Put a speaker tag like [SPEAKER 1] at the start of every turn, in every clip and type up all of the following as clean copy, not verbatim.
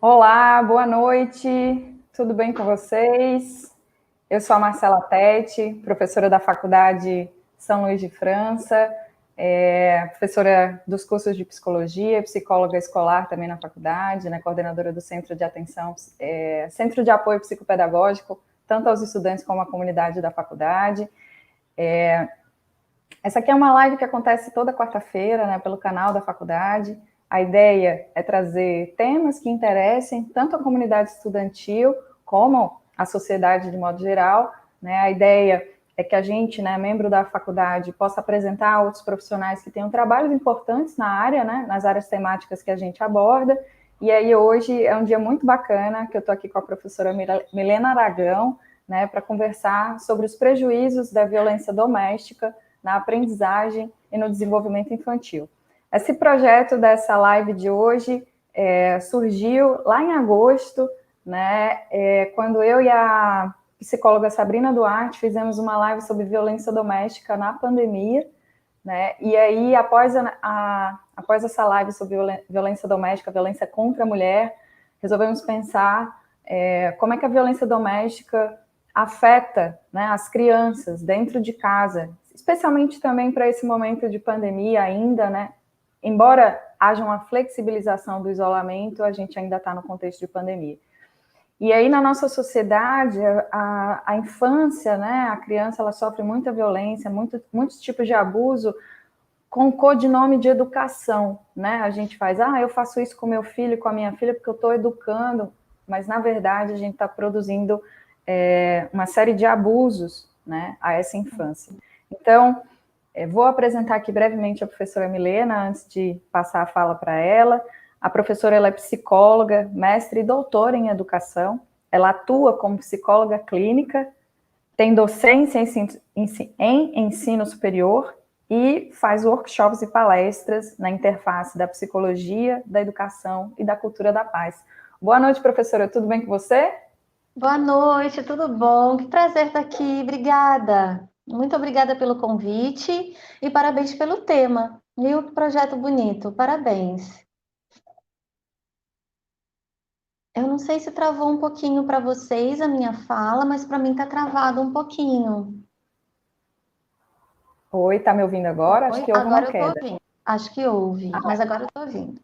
[SPEAKER 1] Olá, boa noite, tudo bem com vocês? Eu sou a Marcela Tete, professora da Faculdade São Luís de França, professora dos cursos de Psicologia, psicóloga escolar também na faculdade, né, coordenadora do Centro de Atenção, Centro de Apoio Psicopedagógico, tanto aos estudantes como à comunidade da faculdade. Essa aqui é uma live que acontece toda quarta-feira, né, pelo canal da faculdade. A ideia é trazer temas que interessem tanto a comunidade estudantil como a sociedade de modo geral, né? A ideia é que a gente, né, membro da faculdade, possa apresentar outros profissionais que tenham trabalhos importantes na área, né, nas áreas temáticas que a gente aborda. E aí hoje é um dia muito bacana que eu estou aqui com a professora Milena Aragão, né, para conversar sobre os prejuízos da violência doméstica na aprendizagem e no desenvolvimento infantil. Esse projeto dessa live de hoje surgiu lá em agosto, né, quando eu e a psicóloga Sabrina Duarte fizemos uma live sobre violência doméstica na pandemia, né, e aí após essa live sobre violência doméstica, violência contra a mulher, resolvemos pensar como é que a violência doméstica afeta, né, as crianças dentro de casa, especialmente também para esse momento de pandemia ainda, né? Embora haja uma flexibilização do isolamento, a gente ainda está no contexto de pandemia. E aí, na nossa sociedade, a infância, né, a criança, ela sofre muita violência, muitos tipos de abuso, com codinome de educação, né? A gente faz, eu faço isso com meu filho e com a minha filha porque eu estou educando, mas, na verdade, a gente está produzindo uma série de abusos, né, a essa infância. Então, vou apresentar aqui brevemente a professora Milena, antes de passar a fala para ela. A professora ela é psicóloga, mestre e doutora em educação. Ela atua como psicóloga clínica, tem docência em ensino superior e faz workshops e palestras na interface da psicologia, da educação e da cultura da paz. Boa noite, professora. Tudo bem com você?
[SPEAKER 2] Boa noite, tudo bom? Que prazer estar aqui, obrigada. Muito obrigada pelo convite e parabéns pelo tema. Viu que projeto bonito, parabéns. Eu não sei se travou um pouquinho para vocês a minha fala, mas para mim está travado um pouquinho.
[SPEAKER 1] Oi, tá me ouvindo agora? Acho
[SPEAKER 2] Oi?
[SPEAKER 1] que houve uma
[SPEAKER 2] Agora eu estou
[SPEAKER 1] queda.
[SPEAKER 2] ouvindo. Acho que houve, mas agora eu estou ouvindo.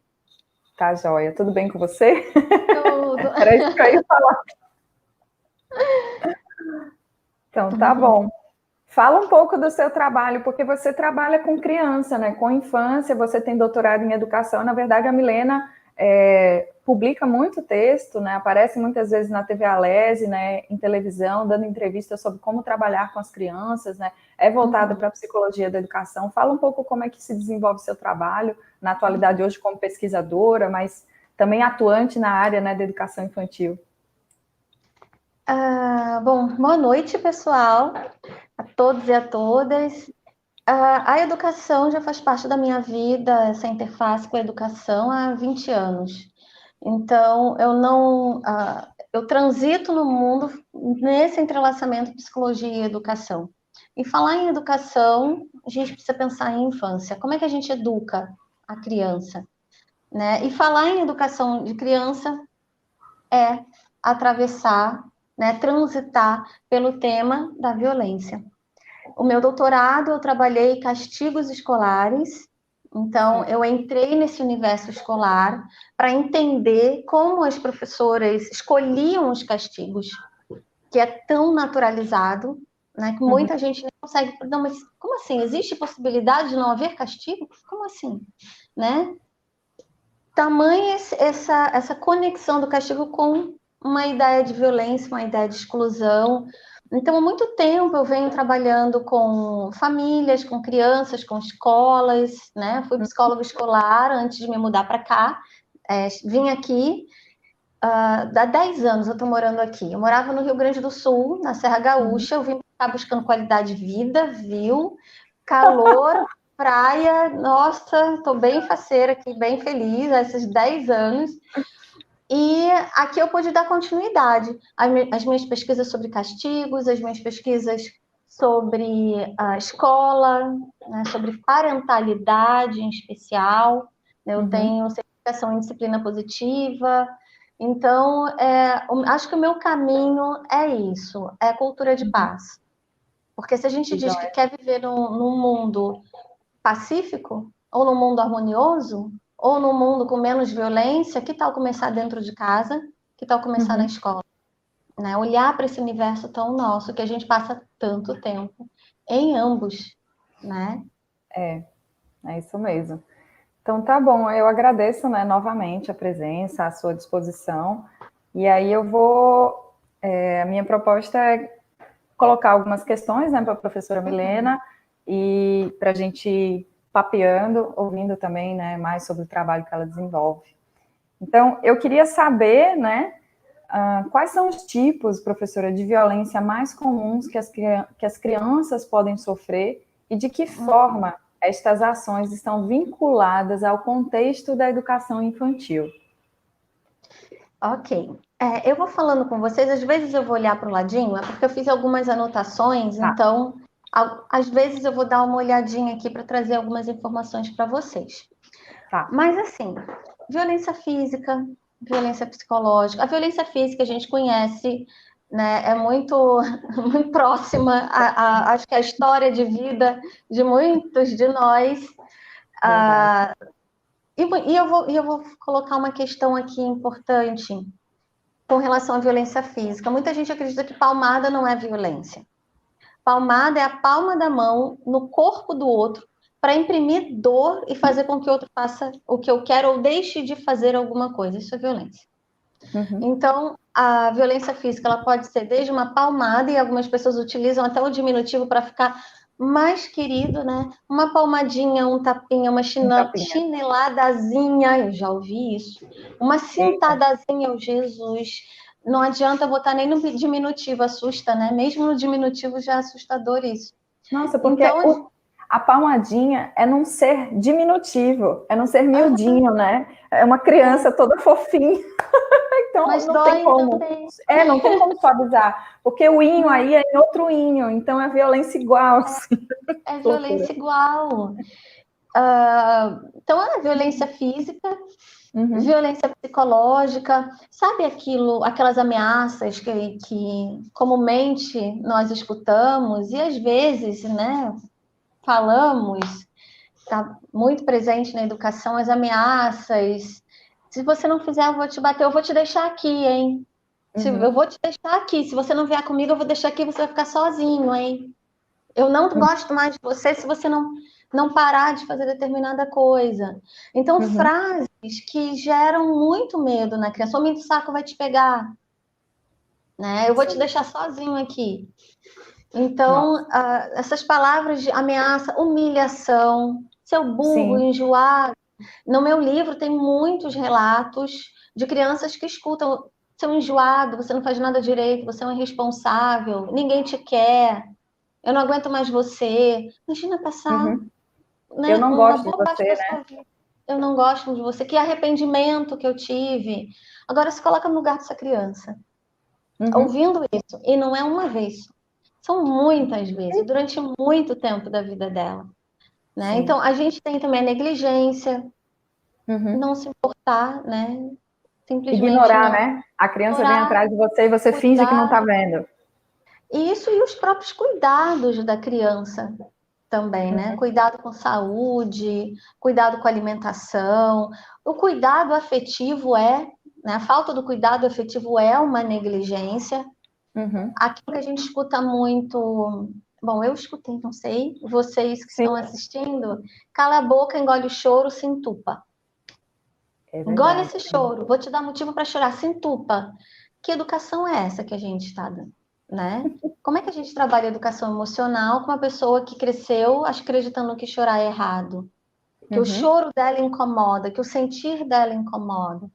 [SPEAKER 1] Tá, joia. Tudo bem com você?
[SPEAKER 2] Tudo.
[SPEAKER 1] Era isso que eu ia falar. Então, tá bom. Fala um pouco do seu trabalho, porque você trabalha com criança, né? Com infância, você tem doutorado em educação. Na verdade, a Milena publica muito texto, né? Aparece muitas vezes na TV Alese, né? Em televisão, dando entrevistas sobre como trabalhar com as crianças, né? É voltada para a psicologia da educação. Fala um pouco como é que se desenvolve o seu trabalho na atualidade hoje como pesquisadora, mas também atuante na área, né, da educação infantil.
[SPEAKER 2] Bom, boa noite, pessoal, a todos e a todas. A educação já faz parte da minha vida, essa interface com a educação há 20 anos. Então, eu não, eu transito no mundo nesse entrelaçamento psicologia e educação. E falar em educação, a gente precisa pensar em infância. Como é que a gente educa a criança, né? E falar em educação de criança é atravessar, né, transitar pelo tema da violência. O meu doutorado, eu trabalhei castigos escolares, então eu entrei nesse universo escolar para entender como as professoras escolhiam os castigos, que é tão naturalizado, né, que muita gente não consegue. Não, mas como assim? Existe possibilidade de não haver castigo? Como assim? Né? Tamanha essa conexão do castigo com uma ideia de violência, uma ideia de exclusão. Então, há muito tempo eu venho trabalhando com famílias, com crianças, com escolas, né? Fui psicóloga escolar antes de me mudar para cá. Vim aqui, há 10 anos eu estou morando aqui. Eu morava no Rio Grande do Sul, na Serra Gaúcha. Eu vim cá buscando qualidade de vida, viu? Calor, praia, nossa, estou bem faceira aqui, bem feliz há esses 10 anos. E aqui eu pude dar continuidade às minhas pesquisas sobre castigos, às minhas pesquisas sobre a escola, né, sobre parentalidade em especial. Eu tenho certificação em disciplina positiva, Então, acho que o meu caminho é isso, é cultura de paz. Porque se a gente diz que quer viver num mundo pacífico, ou num mundo harmonioso, ou num mundo com menos violência, que tal começar dentro de casa? Que tal começar na escola? Né? Olhar para esse universo tão nosso, que a gente passa tanto tempo em ambos, né?
[SPEAKER 1] É isso mesmo. Então tá bom, eu agradeço, né, novamente a presença, a sua disposição. E aí a minha proposta é colocar algumas questões, né, para a professora Milena e para a gente ir papeando, ouvindo também, né, mais sobre o trabalho que ela desenvolve. Então, eu queria saber, né, quais são os tipos, professora, de violência mais comuns que as crianças podem sofrer e de que forma estas ações estão vinculadas ao contexto da educação infantil.
[SPEAKER 2] Ok. Eu vou falando com vocês, às vezes eu vou olhar para o ladinho, é porque eu fiz algumas anotações, então, às vezes eu vou dar uma olhadinha aqui para trazer algumas informações para vocês.
[SPEAKER 1] Tá.
[SPEAKER 2] Mas, assim, violência física, violência psicológica. A violência física a gente conhece, né? É muito, muito próxima, acho que a história de vida de muitos de nós. E eu vou colocar uma questão aqui importante com relação à violência física. Muita gente acredita que palmada não é violência. Palmada é a palma da mão no corpo do outro para imprimir dor e fazer com que o outro faça o que eu quero ou deixe de fazer alguma coisa. Isso é violência. Então, a violência física ela pode ser desde uma palmada, e algumas pessoas utilizam até o diminutivo para ficar mais querido, né? Uma palmadinha, um tapinha, uma chineladazinha, eu já ouvi isso. Uma cintadazinha, oh, Jesus. Não adianta botar nem no diminutivo, assusta, né? Mesmo no diminutivo já é assustador isso.
[SPEAKER 1] Nossa, porque então, a palmadinha é num ser diminutivo, é num ser miudinho, né? É uma criança toda fofinha. Então,
[SPEAKER 2] mas
[SPEAKER 1] não
[SPEAKER 2] dói
[SPEAKER 1] tem como.
[SPEAKER 2] também.
[SPEAKER 1] Não tem como suavizar. Porque o inho aí é em outro inho, então é violência igual. Assim.
[SPEAKER 2] É violência igual. Então, é violência física, violência psicológica, sabe aquelas ameaças que comumente nós escutamos e às vezes, né, falamos, está muito presente na educação, as ameaças. Se você não fizer, eu vou te bater, eu vou te deixar aqui, hein? Eu vou te deixar aqui. Se você não vier comigo, eu vou deixar aqui, você vai ficar sozinho, hein? Eu não gosto mais de você se você não parar de fazer determinada coisa. Então, frases que geram muito medo na criança. O homem do saco vai te pegar. Né? Eu vou te deixar sozinho aqui. Então, essas palavras de ameaça, humilhação, seu burro, enjoado. No meu livro tem muitos relatos de crianças que escutam: seu enjoado, você não faz nada direito, você é um irresponsável, ninguém te quer, eu não aguento mais você. Imagina passar, né,
[SPEAKER 1] eu não gosto de você, né?
[SPEAKER 2] Eu não gosto de você. Que arrependimento que eu tive. Agora se coloca no lugar dessa criança, ouvindo isso, e não é uma vez, são muitas vezes, durante muito tempo da vida dela. Né? Então, a gente tem também a negligência, não se importar, né? Simplesmente
[SPEAKER 1] ignorar,
[SPEAKER 2] não.
[SPEAKER 1] né? A criança vem atrás de você e você finge que não está vendo.
[SPEAKER 2] Isso, e os próprios cuidados da criança também, né? Cuidado com saúde, cuidado com alimentação. O cuidado afetivo né? A falta do cuidado afetivo é uma negligência. Aquilo que a gente escuta muito. Bom, eu escutei, não sei, vocês que estão assistindo, cala a boca, engole o choro, se entupa. Engole esse choro, vou te dar motivo para chorar, se entupa. Que educação é essa que a gente está dando? Né? Como é que a gente trabalha a educação emocional com uma pessoa que cresceu acreditando que chorar é errado? Que o choro dela incomoda, que o sentir dela incomoda.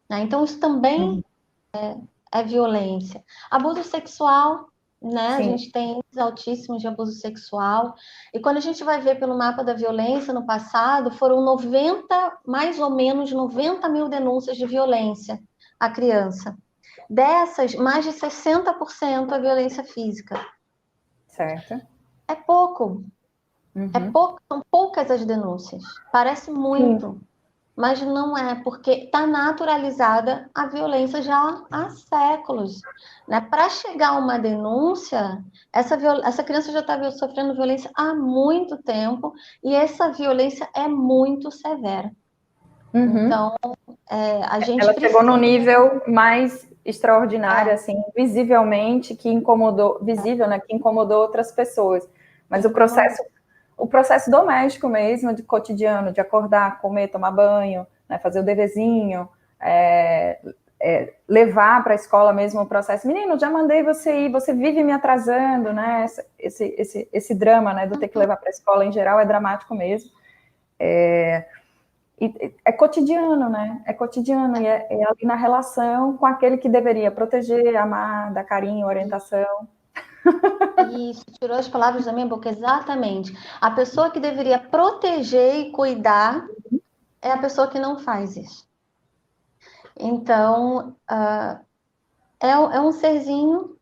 [SPEAKER 2] Né? Então, isso também é violência. Abuso sexual, né? A gente tem índices altíssimos de abuso sexual. E quando a gente vai ver pelo mapa da violência no passado, foram mais ou menos 90 mil denúncias de violência à criança. Dessas, mais de 60% é violência física.
[SPEAKER 1] Certo.
[SPEAKER 2] É pouco. São poucas as denúncias. Parece muito. mas não é, porque está naturalizada a violência já há séculos, né? Para chegar a uma denúncia, essa criança já está sofrendo violência há muito tempo e essa violência é muito severa.
[SPEAKER 1] Uhum.
[SPEAKER 2] Então, a gente
[SPEAKER 1] Ela chegou num
[SPEAKER 2] precisa...
[SPEAKER 1] nível mais extraordinário, assim, visivelmente, que incomodou, visível, né, que incomodou outras pessoas. Mas o processo doméstico mesmo, de cotidiano, de acordar, comer, tomar banho, né, fazer o deverzinho, levar para a escola mesmo o processo. Menino, já mandei você ir, você vive me atrasando, né? Esse drama, né, do ter que levar para a escola em geral é dramático mesmo. É cotidiano, né? É cotidiano, e é ali na relação com aquele que deveria proteger, amar, dar carinho, orientação.
[SPEAKER 2] Isso, tirou as palavras da minha boca, exatamente. A pessoa que deveria proteger e cuidar é a pessoa que não faz isso. Então, é um serzinho,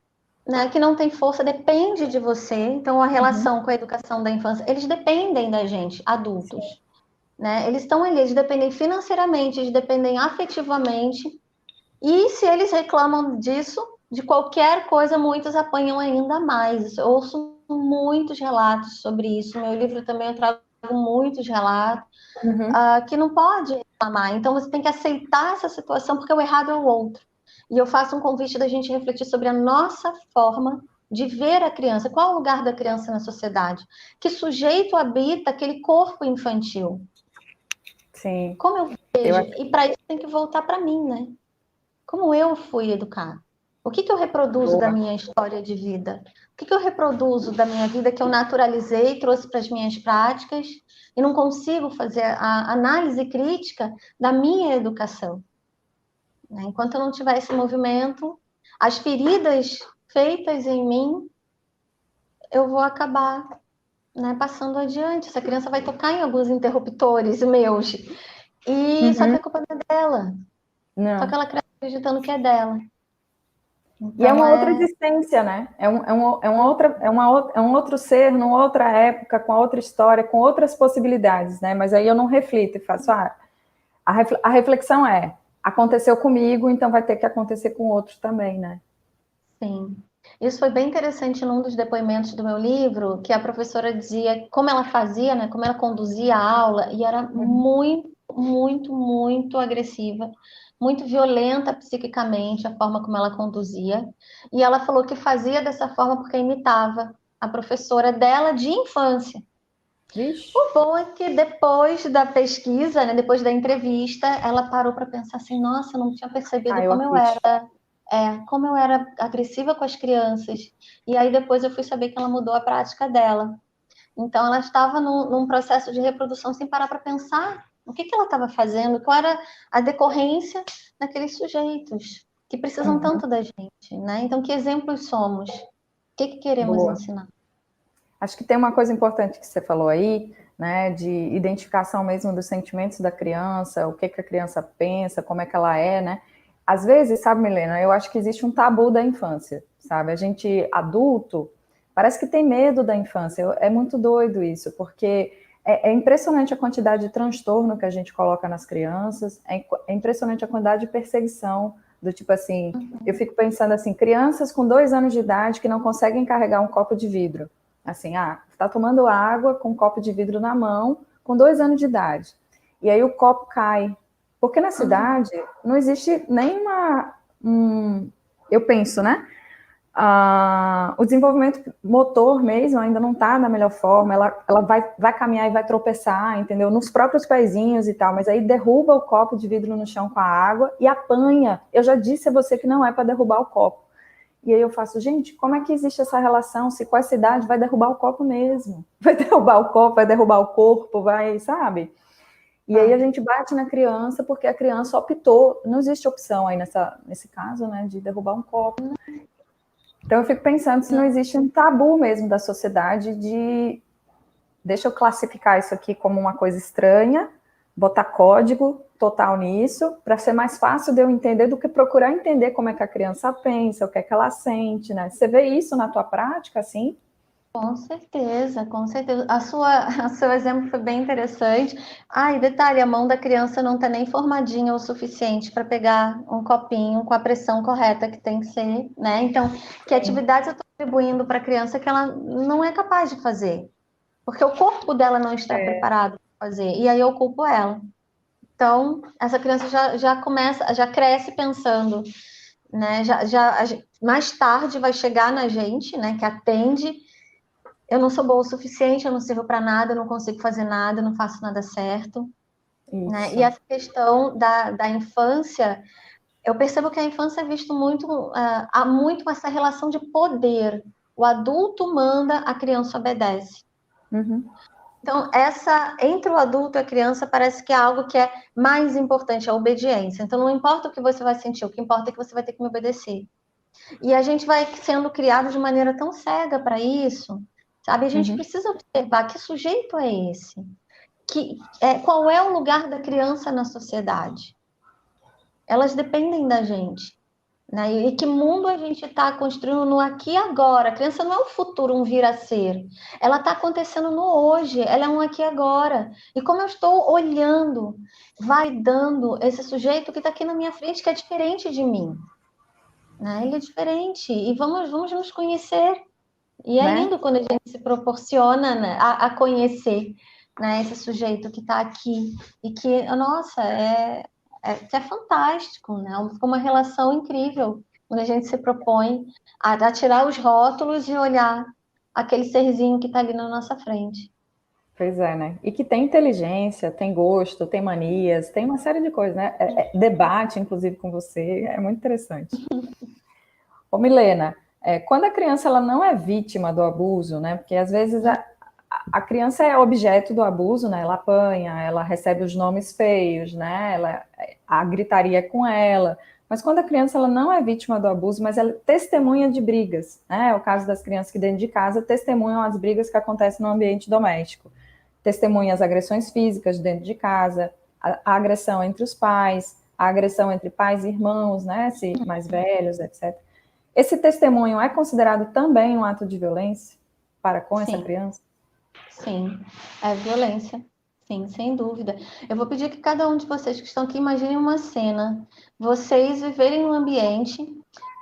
[SPEAKER 2] né, que não tem força, depende de você. Então, a relação com a educação da infância, eles dependem da gente, adultos, né? Eles estão ali, eles dependem financeiramente, eles dependem afetivamente. E se eles reclamam disso, de qualquer coisa, muitos apanham ainda mais. Eu ouço muitos relatos sobre isso. No meu livro também eu trago muitos relatos que não pode reclamar. Então você tem que aceitar essa situação, porque o errado é o outro. E eu faço um convite da gente refletir sobre a nossa forma de ver a criança. Qual é o lugar da criança na sociedade? Que sujeito habita aquele corpo infantil?
[SPEAKER 1] Sim.
[SPEAKER 2] Como eu vejo? E para isso tem que voltar para mim, né? Como eu fui educada? O que eu reproduzo da
[SPEAKER 1] Boa.
[SPEAKER 2] minha história de vida? O que eu reproduzo da minha vida que eu naturalizei, trouxe para as minhas práticas e não consigo fazer a análise crítica da minha educação? Né? Enquanto eu não tiver esse movimento, as feridas feitas em mim, eu vou acabar, né, passando adiante. Essa criança vai tocar em alguns interruptores meus. E só que a culpa não é dela. Só que
[SPEAKER 1] Não.
[SPEAKER 2] ela cresce acreditando que é dela.
[SPEAKER 1] E é
[SPEAKER 2] Então
[SPEAKER 1] uma outra
[SPEAKER 2] é
[SPEAKER 1] existência, né? É um outro ser, numa outra época, com outra história, com outras possibilidades, né? Mas aí eu não reflito e faço, a reflexão aconteceu comigo, então vai ter que acontecer com outros também, né?
[SPEAKER 2] sim. Isso foi bem interessante num dos depoimentos do meu livro, que a professora dizia como ela fazia, né, como ela conduzia a aula, e era muito, muito, muito agressiva, muito violenta psiquicamente a forma como ela conduzia. E ela falou que fazia dessa forma porque imitava a professora dela de infância.
[SPEAKER 1] Vixe.
[SPEAKER 2] O bom é que depois da pesquisa, né, depois da entrevista, ela parou para pensar assim, nossa, eu não tinha percebido
[SPEAKER 1] Caiu a ficha.
[SPEAKER 2] como eu era agressiva com as crianças. E aí depois eu fui saber que ela mudou a prática dela. Então ela estava num processo de reprodução sem parar para pensar o que ela estava fazendo, qual era a decorrência daqueles sujeitos que precisam tanto da gente, né? Então, que exemplos somos? O que queremos
[SPEAKER 1] Boa.
[SPEAKER 2] ensinar?
[SPEAKER 1] Acho que tem uma coisa importante que você falou aí, né, de identificação mesmo dos sentimentos da criança, o que a criança pensa, como é que ela é, né? Às vezes, sabe, Milena, eu acho que existe um tabu da infância, sabe? A gente, adulto, parece que tem medo da infância. É muito doido isso, porque é impressionante a quantidade de transtorno que a gente coloca nas crianças, é impressionante a quantidade de perseguição, do tipo assim, eu fico pensando assim, crianças com 2 anos de idade que não conseguem carregar um copo de vidro. Assim, está tomando água com um copo de vidro na mão, com 2 anos de idade. E aí o copo cai. Porque na cidade não existe nenhuma. Eu penso, né? O desenvolvimento motor mesmo ainda não está na melhor forma. Ela vai caminhar e vai tropeçar, entendeu? Nos próprios pezinhos e tal. Mas aí derruba o copo de vidro no chão com a água e apanha. Eu já disse a você que não é para derrubar o copo. E aí eu faço, gente, como é que existe essa relação? Se com essa idade vai derrubar o copo mesmo. Vai derrubar o copo, vai derrubar o corpo, vai, sabe? E aí a gente bate na criança porque a criança optou, não existe opção aí nesse caso, né, de derrubar um copo. Então eu fico pensando se não existe um tabu mesmo da sociedade de, deixa eu classificar isso aqui como uma coisa estranha, botar código total nisso, para ser mais fácil de eu entender do que procurar entender como é que a criança pensa, o que é que ela sente, né? Você vê isso na tua prática, assim?
[SPEAKER 2] Com certeza, com certeza. O seu exemplo foi bem interessante. Ah, e detalhe, a mão da criança não está nem formadinha o suficiente para pegar um copinho com a pressão correta que tem que ser, né? Então, que
[SPEAKER 1] Sim,
[SPEAKER 2] atividades eu estou atribuindo para a criança que ela não é capaz de fazer, porque o corpo dela não está
[SPEAKER 1] é,
[SPEAKER 2] preparado para fazer, e aí eu culpo ela. Então, essa criança já começa, já cresce pensando, né? Mais tarde vai chegar na gente, né, que atende. Eu não sou boa o suficiente, eu não sirvo para nada, eu não consigo fazer nada, eu não faço nada certo, né? E
[SPEAKER 1] isso.
[SPEAKER 2] essa questão da infância, eu percebo que a infância é visto muito, há muito essa relação de poder. O adulto manda, a criança obedece.
[SPEAKER 1] Uhum.
[SPEAKER 2] Então, entre o adulto e a criança, parece que é algo que é mais importante, a obediência. Então, não importa o que você vai sentir, o que importa é que você vai ter que me obedecer. E a gente vai sendo criado de maneira tão cega para isso, sabe? A gente
[SPEAKER 1] Uhum.
[SPEAKER 2] precisa observar que sujeito é esse, qual é o lugar da criança na sociedade. Elas dependem da gente, né? E que mundo a gente está construindo no aqui e agora. A criança não é o futuro, um vir a ser. Ela está acontecendo no hoje, ela é um aqui e agora. E como eu estou olhando, validando esse sujeito que está aqui na minha frente, que é diferente de mim, né? Ele é diferente. E vamos nos conhecer. E é
[SPEAKER 1] Né?
[SPEAKER 2] lindo quando a gente se proporciona, né, a conhecer, né, esse sujeito que está aqui e que, nossa, que é fantástico, né? Fica uma relação incrível quando a gente se propõe a tirar os rótulos e olhar aquele serzinho que está ali na nossa frente.
[SPEAKER 1] Pois é, né? E que tem inteligência, tem gosto, tem manias, tem uma série de coisas, né? Debate, inclusive, com você, é muito interessante. Ô, Milena, quando a criança ela não é vítima do abuso, né? Porque às vezes a criança é objeto do abuso, né? Ela apanha, ela recebe os nomes feios, né? A gritaria é com ela. Mas quando a criança ela não é vítima do abuso, mas ela é testemunha de brigas, né? É o caso das crianças que dentro de casa testemunham as brigas que acontecem no ambiente doméstico. Testemunha as agressões físicas dentro de casa, a agressão entre os pais, a agressão entre pais e irmãos, né? Se mais velhos, etc. Esse testemunho é considerado também um ato de violência para com essa
[SPEAKER 2] Sim,
[SPEAKER 1] criança?
[SPEAKER 2] sim, é violência. Sim, sem dúvida. Eu vou pedir que cada um de vocês que estão aqui imaginem uma cena. Vocês viverem num ambiente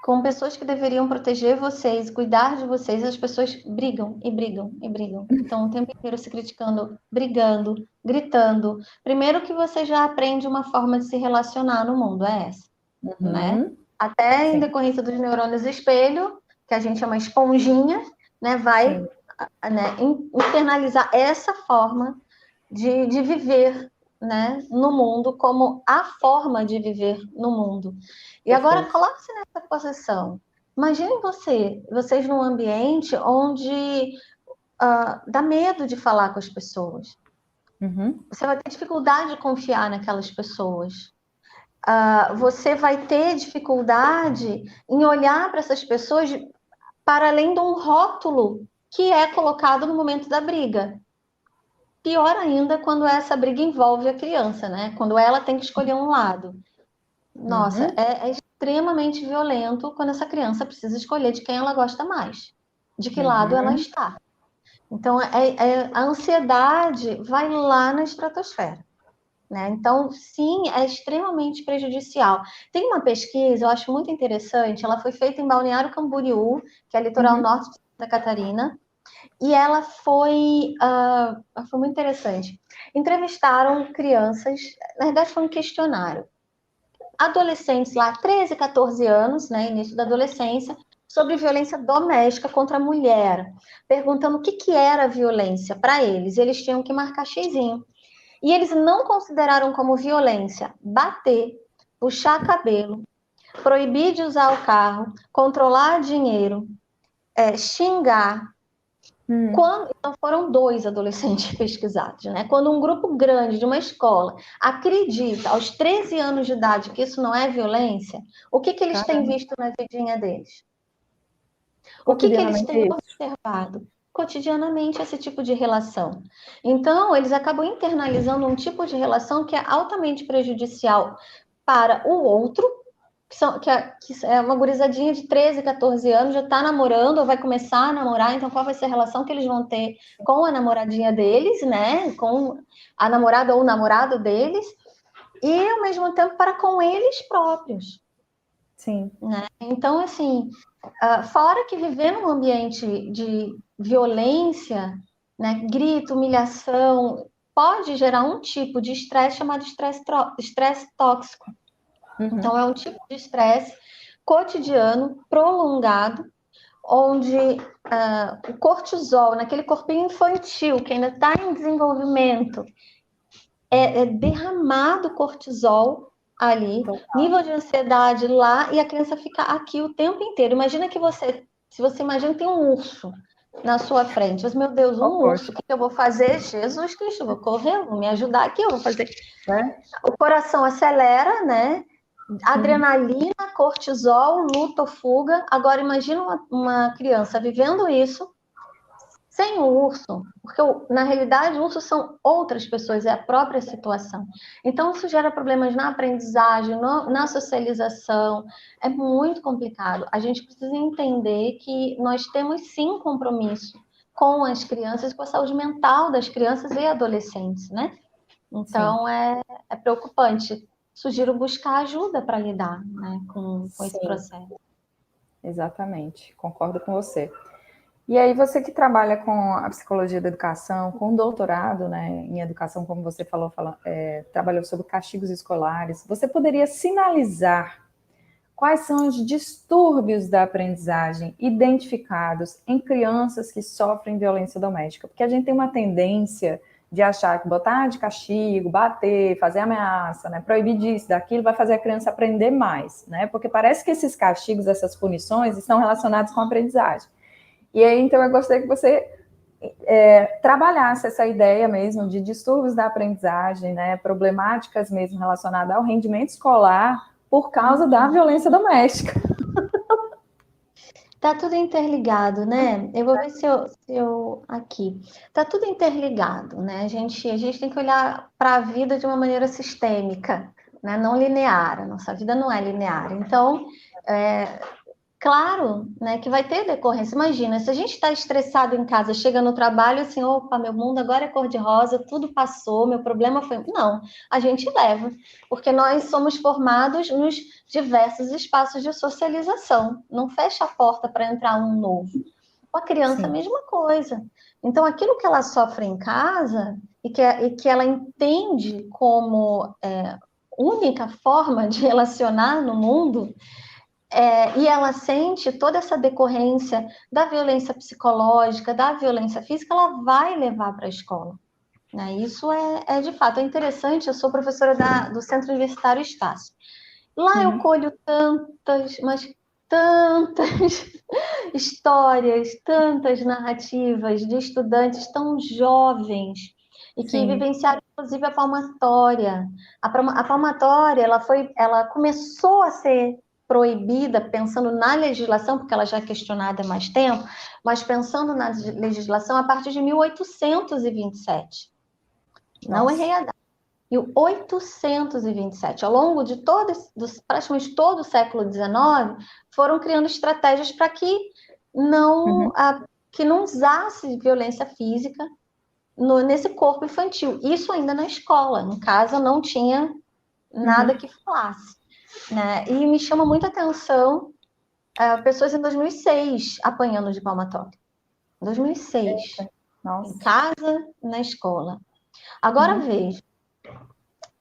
[SPEAKER 2] com pessoas que deveriam proteger vocês, cuidar de vocês, as pessoas brigam e brigam e brigam. Então, o tempo inteiro se criticando, brigando, gritando. Primeiro que você já aprende uma forma de se relacionar no mundo, é essa, né?
[SPEAKER 1] Uhum,
[SPEAKER 2] Até em
[SPEAKER 1] sim,
[SPEAKER 2] decorrência dos neurônios espelho, que a gente chama esponjinha, né? Vai,
[SPEAKER 1] sim,
[SPEAKER 2] né, internalizar essa forma de viver, né, no mundo, como a forma de viver no mundo. E agora
[SPEAKER 1] perfeito.
[SPEAKER 2] coloque-se nessa posição. Imagine vocês num ambiente onde dá medo de falar com as pessoas.
[SPEAKER 1] Uhum,
[SPEAKER 2] Você vai ter dificuldade de confiar naquelas pessoas. Você vai ter dificuldade em olhar para essas pessoas para além de um rótulo que é colocado no momento da briga. Pior ainda quando essa briga envolve a criança, né? Quando ela tem que escolher um lado. Nossa,
[SPEAKER 1] uhum,
[SPEAKER 2] é extremamente violento quando essa criança precisa escolher de quem ela gosta mais, de que lado ela
[SPEAKER 1] uhum,
[SPEAKER 2] está. Então, a ansiedade vai lá na estratosfera. Né? Então, sim, é extremamente prejudicial. Tem uma pesquisa, eu acho muito interessante, ela foi feita em Balneário Camboriú, que é litoral
[SPEAKER 1] uhum,
[SPEAKER 2] norte de Santa Catarina, e ela foi muito interessante. Entrevistaram crianças, na verdade foi um questionário. Adolescentes lá, 13, 14 anos, né, início da adolescência, sobre violência doméstica contra a mulher, perguntando o que era violência para eles. Eles tinham que marcar xizinho. E eles não consideraram como violência bater, puxar cabelo, proibir de usar o carro, controlar dinheiro, xingar.
[SPEAKER 1] uhum.
[SPEAKER 2] Então foram dois adolescentes pesquisados, né? Quando um grupo grande de uma escola acredita aos 13 anos de idade que isso não é violência, o que eles têm
[SPEAKER 1] Caramba,
[SPEAKER 2] visto na vidinha deles? O que eles
[SPEAKER 1] cotidianamente
[SPEAKER 2] têm
[SPEAKER 1] é isso.
[SPEAKER 2] observado? Cotidianamente esse tipo de relação. Então, eles acabam internalizando um tipo de relação que é altamente prejudicial para o outro, que é uma gurizadinha de 13, 14 anos, já está namorando ou vai começar a namorar, então qual vai ser a relação que eles vão ter com a namoradinha deles, né? Com a namorada ou o namorado deles, e ao mesmo tempo para com eles próprios.
[SPEAKER 1] Sim.
[SPEAKER 2] Né? Então, assim, fora que viver num ambiente de violência, né, grito, humilhação, pode gerar um tipo de estresse chamado estresse tóxico.
[SPEAKER 1] Uhum.
[SPEAKER 2] Então, é um tipo de estresse cotidiano, prolongado, onde o cortisol, naquele corpinho infantil que ainda está em desenvolvimento, é derramado cortisol ali, nível de ansiedade lá, e a criança fica aqui o tempo inteiro. Imagina que se você imagina que tem um urso na sua frente. Mas, meu Deus, um urso, o que eu vou fazer? Jesus Cristo, eu vou correr, vou me ajudar aqui, eu vou fazer. O coração acelera, né? Adrenalina, cortisol, luta ou fuga. Agora, imagina uma criança vivendo isso sem o urso, porque na realidade ursos são outras pessoas, é a própria situação. Então isso gera problemas na aprendizagem, na socialização, é muito complicado. A gente precisa entender que nós temos sim compromisso com as crianças, com a saúde mental das crianças e adolescentes, né? Então é preocupante. Sugiro buscar ajuda para lidar, né, com esse processo.
[SPEAKER 1] Exatamente, concordo com você. E aí você que trabalha com a psicologia da educação, com doutorado, né, em educação, como você falou, trabalhou sobre castigos escolares, você poderia sinalizar quais são os distúrbios da aprendizagem identificados em crianças que sofrem violência doméstica? Porque a gente tem uma tendência de achar que botar de castigo, bater, fazer ameaça, né, proibir disso, daquilo, vai fazer a criança aprender mais, né? Porque parece que esses castigos, essas punições estão relacionados com a aprendizagem. E aí, então, eu gostaria que você trabalhasse essa ideia mesmo de distúrbios da aprendizagem, né, problemáticas mesmo relacionadas ao rendimento escolar por causa da violência doméstica.
[SPEAKER 2] Tá tudo interligado, né? Eu vou ver se eu aqui. Tá tudo interligado, né? A gente tem que olhar para a vida de uma maneira sistêmica, né? Não linear. A nossa vida não é linear. Então, claro, né, que vai ter decorrência. Imagina, se a gente está estressado em casa, chega no trabalho assim, opa, meu mundo agora é cor-de-rosa, tudo passou, meu problema foi... Não, a gente leva, porque nós somos formados nos diversos espaços de socialização. Não fecha a porta para entrar um novo. Com a criança, a mesma coisa. Então, aquilo que ela sofre em casa e que ela entende como única forma de relacionar no mundo... e ela sente toda essa decorrência da violência psicológica, da violência física, ela vai levar para a escola. Né? Isso é de fato interessante. Eu sou professora do Centro Universitário Estácio. Lá eu colho tantas, mas tantas histórias, tantas narrativas de estudantes tão jovens e que vivenciaram, inclusive, a palmatória. A palmatória, ela começou a ser proibida, pensando na legislação, porque ela já é questionada há mais tempo, mas pensando na legislação a partir de 1827. Não errei a data. 1827. Ao longo de praticamente todo o século XIX, foram criando estratégias para que não usasse violência física nesse corpo infantil. Isso ainda na escola. Em casa não tinha nada que falasse. Né? E me chama muita atenção pessoas em 2006 apanhando de palmatória. 2006. Nossa. Em casa, na escola. Agora veja,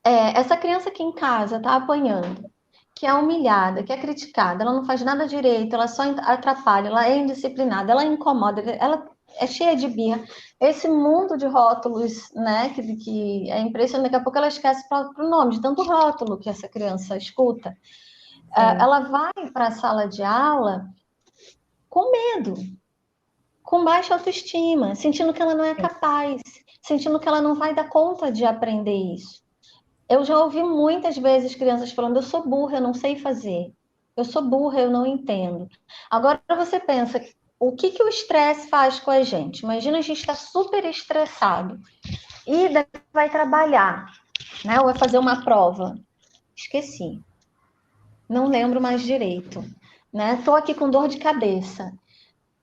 [SPEAKER 2] essa criança que em casa está apanhando, que é humilhada, que é criticada, ela não faz nada direito, ela só atrapalha, ela é indisciplinada, ela incomoda, ela é cheia de birra. Esse mundo de rótulos, né, que é impressionante, daqui a pouco ela esquece o próprio nome, de tanto rótulo que essa criança escuta. Ela vai para a sala de aula com medo, com baixa autoestima, sentindo que ela não é capaz, sentindo que ela não vai dar conta de aprender isso. Eu já ouvi muitas vezes crianças falando, eu sou burra, eu não sei fazer. Eu sou burra, eu não entendo. Agora você pensa, o que o estresse faz com a gente? Imagina a gente está super estressado e vai trabalhar, né? Ou vai fazer uma prova. Esqueci. não lembro mais direito, né? Tô aqui com dor de cabeça.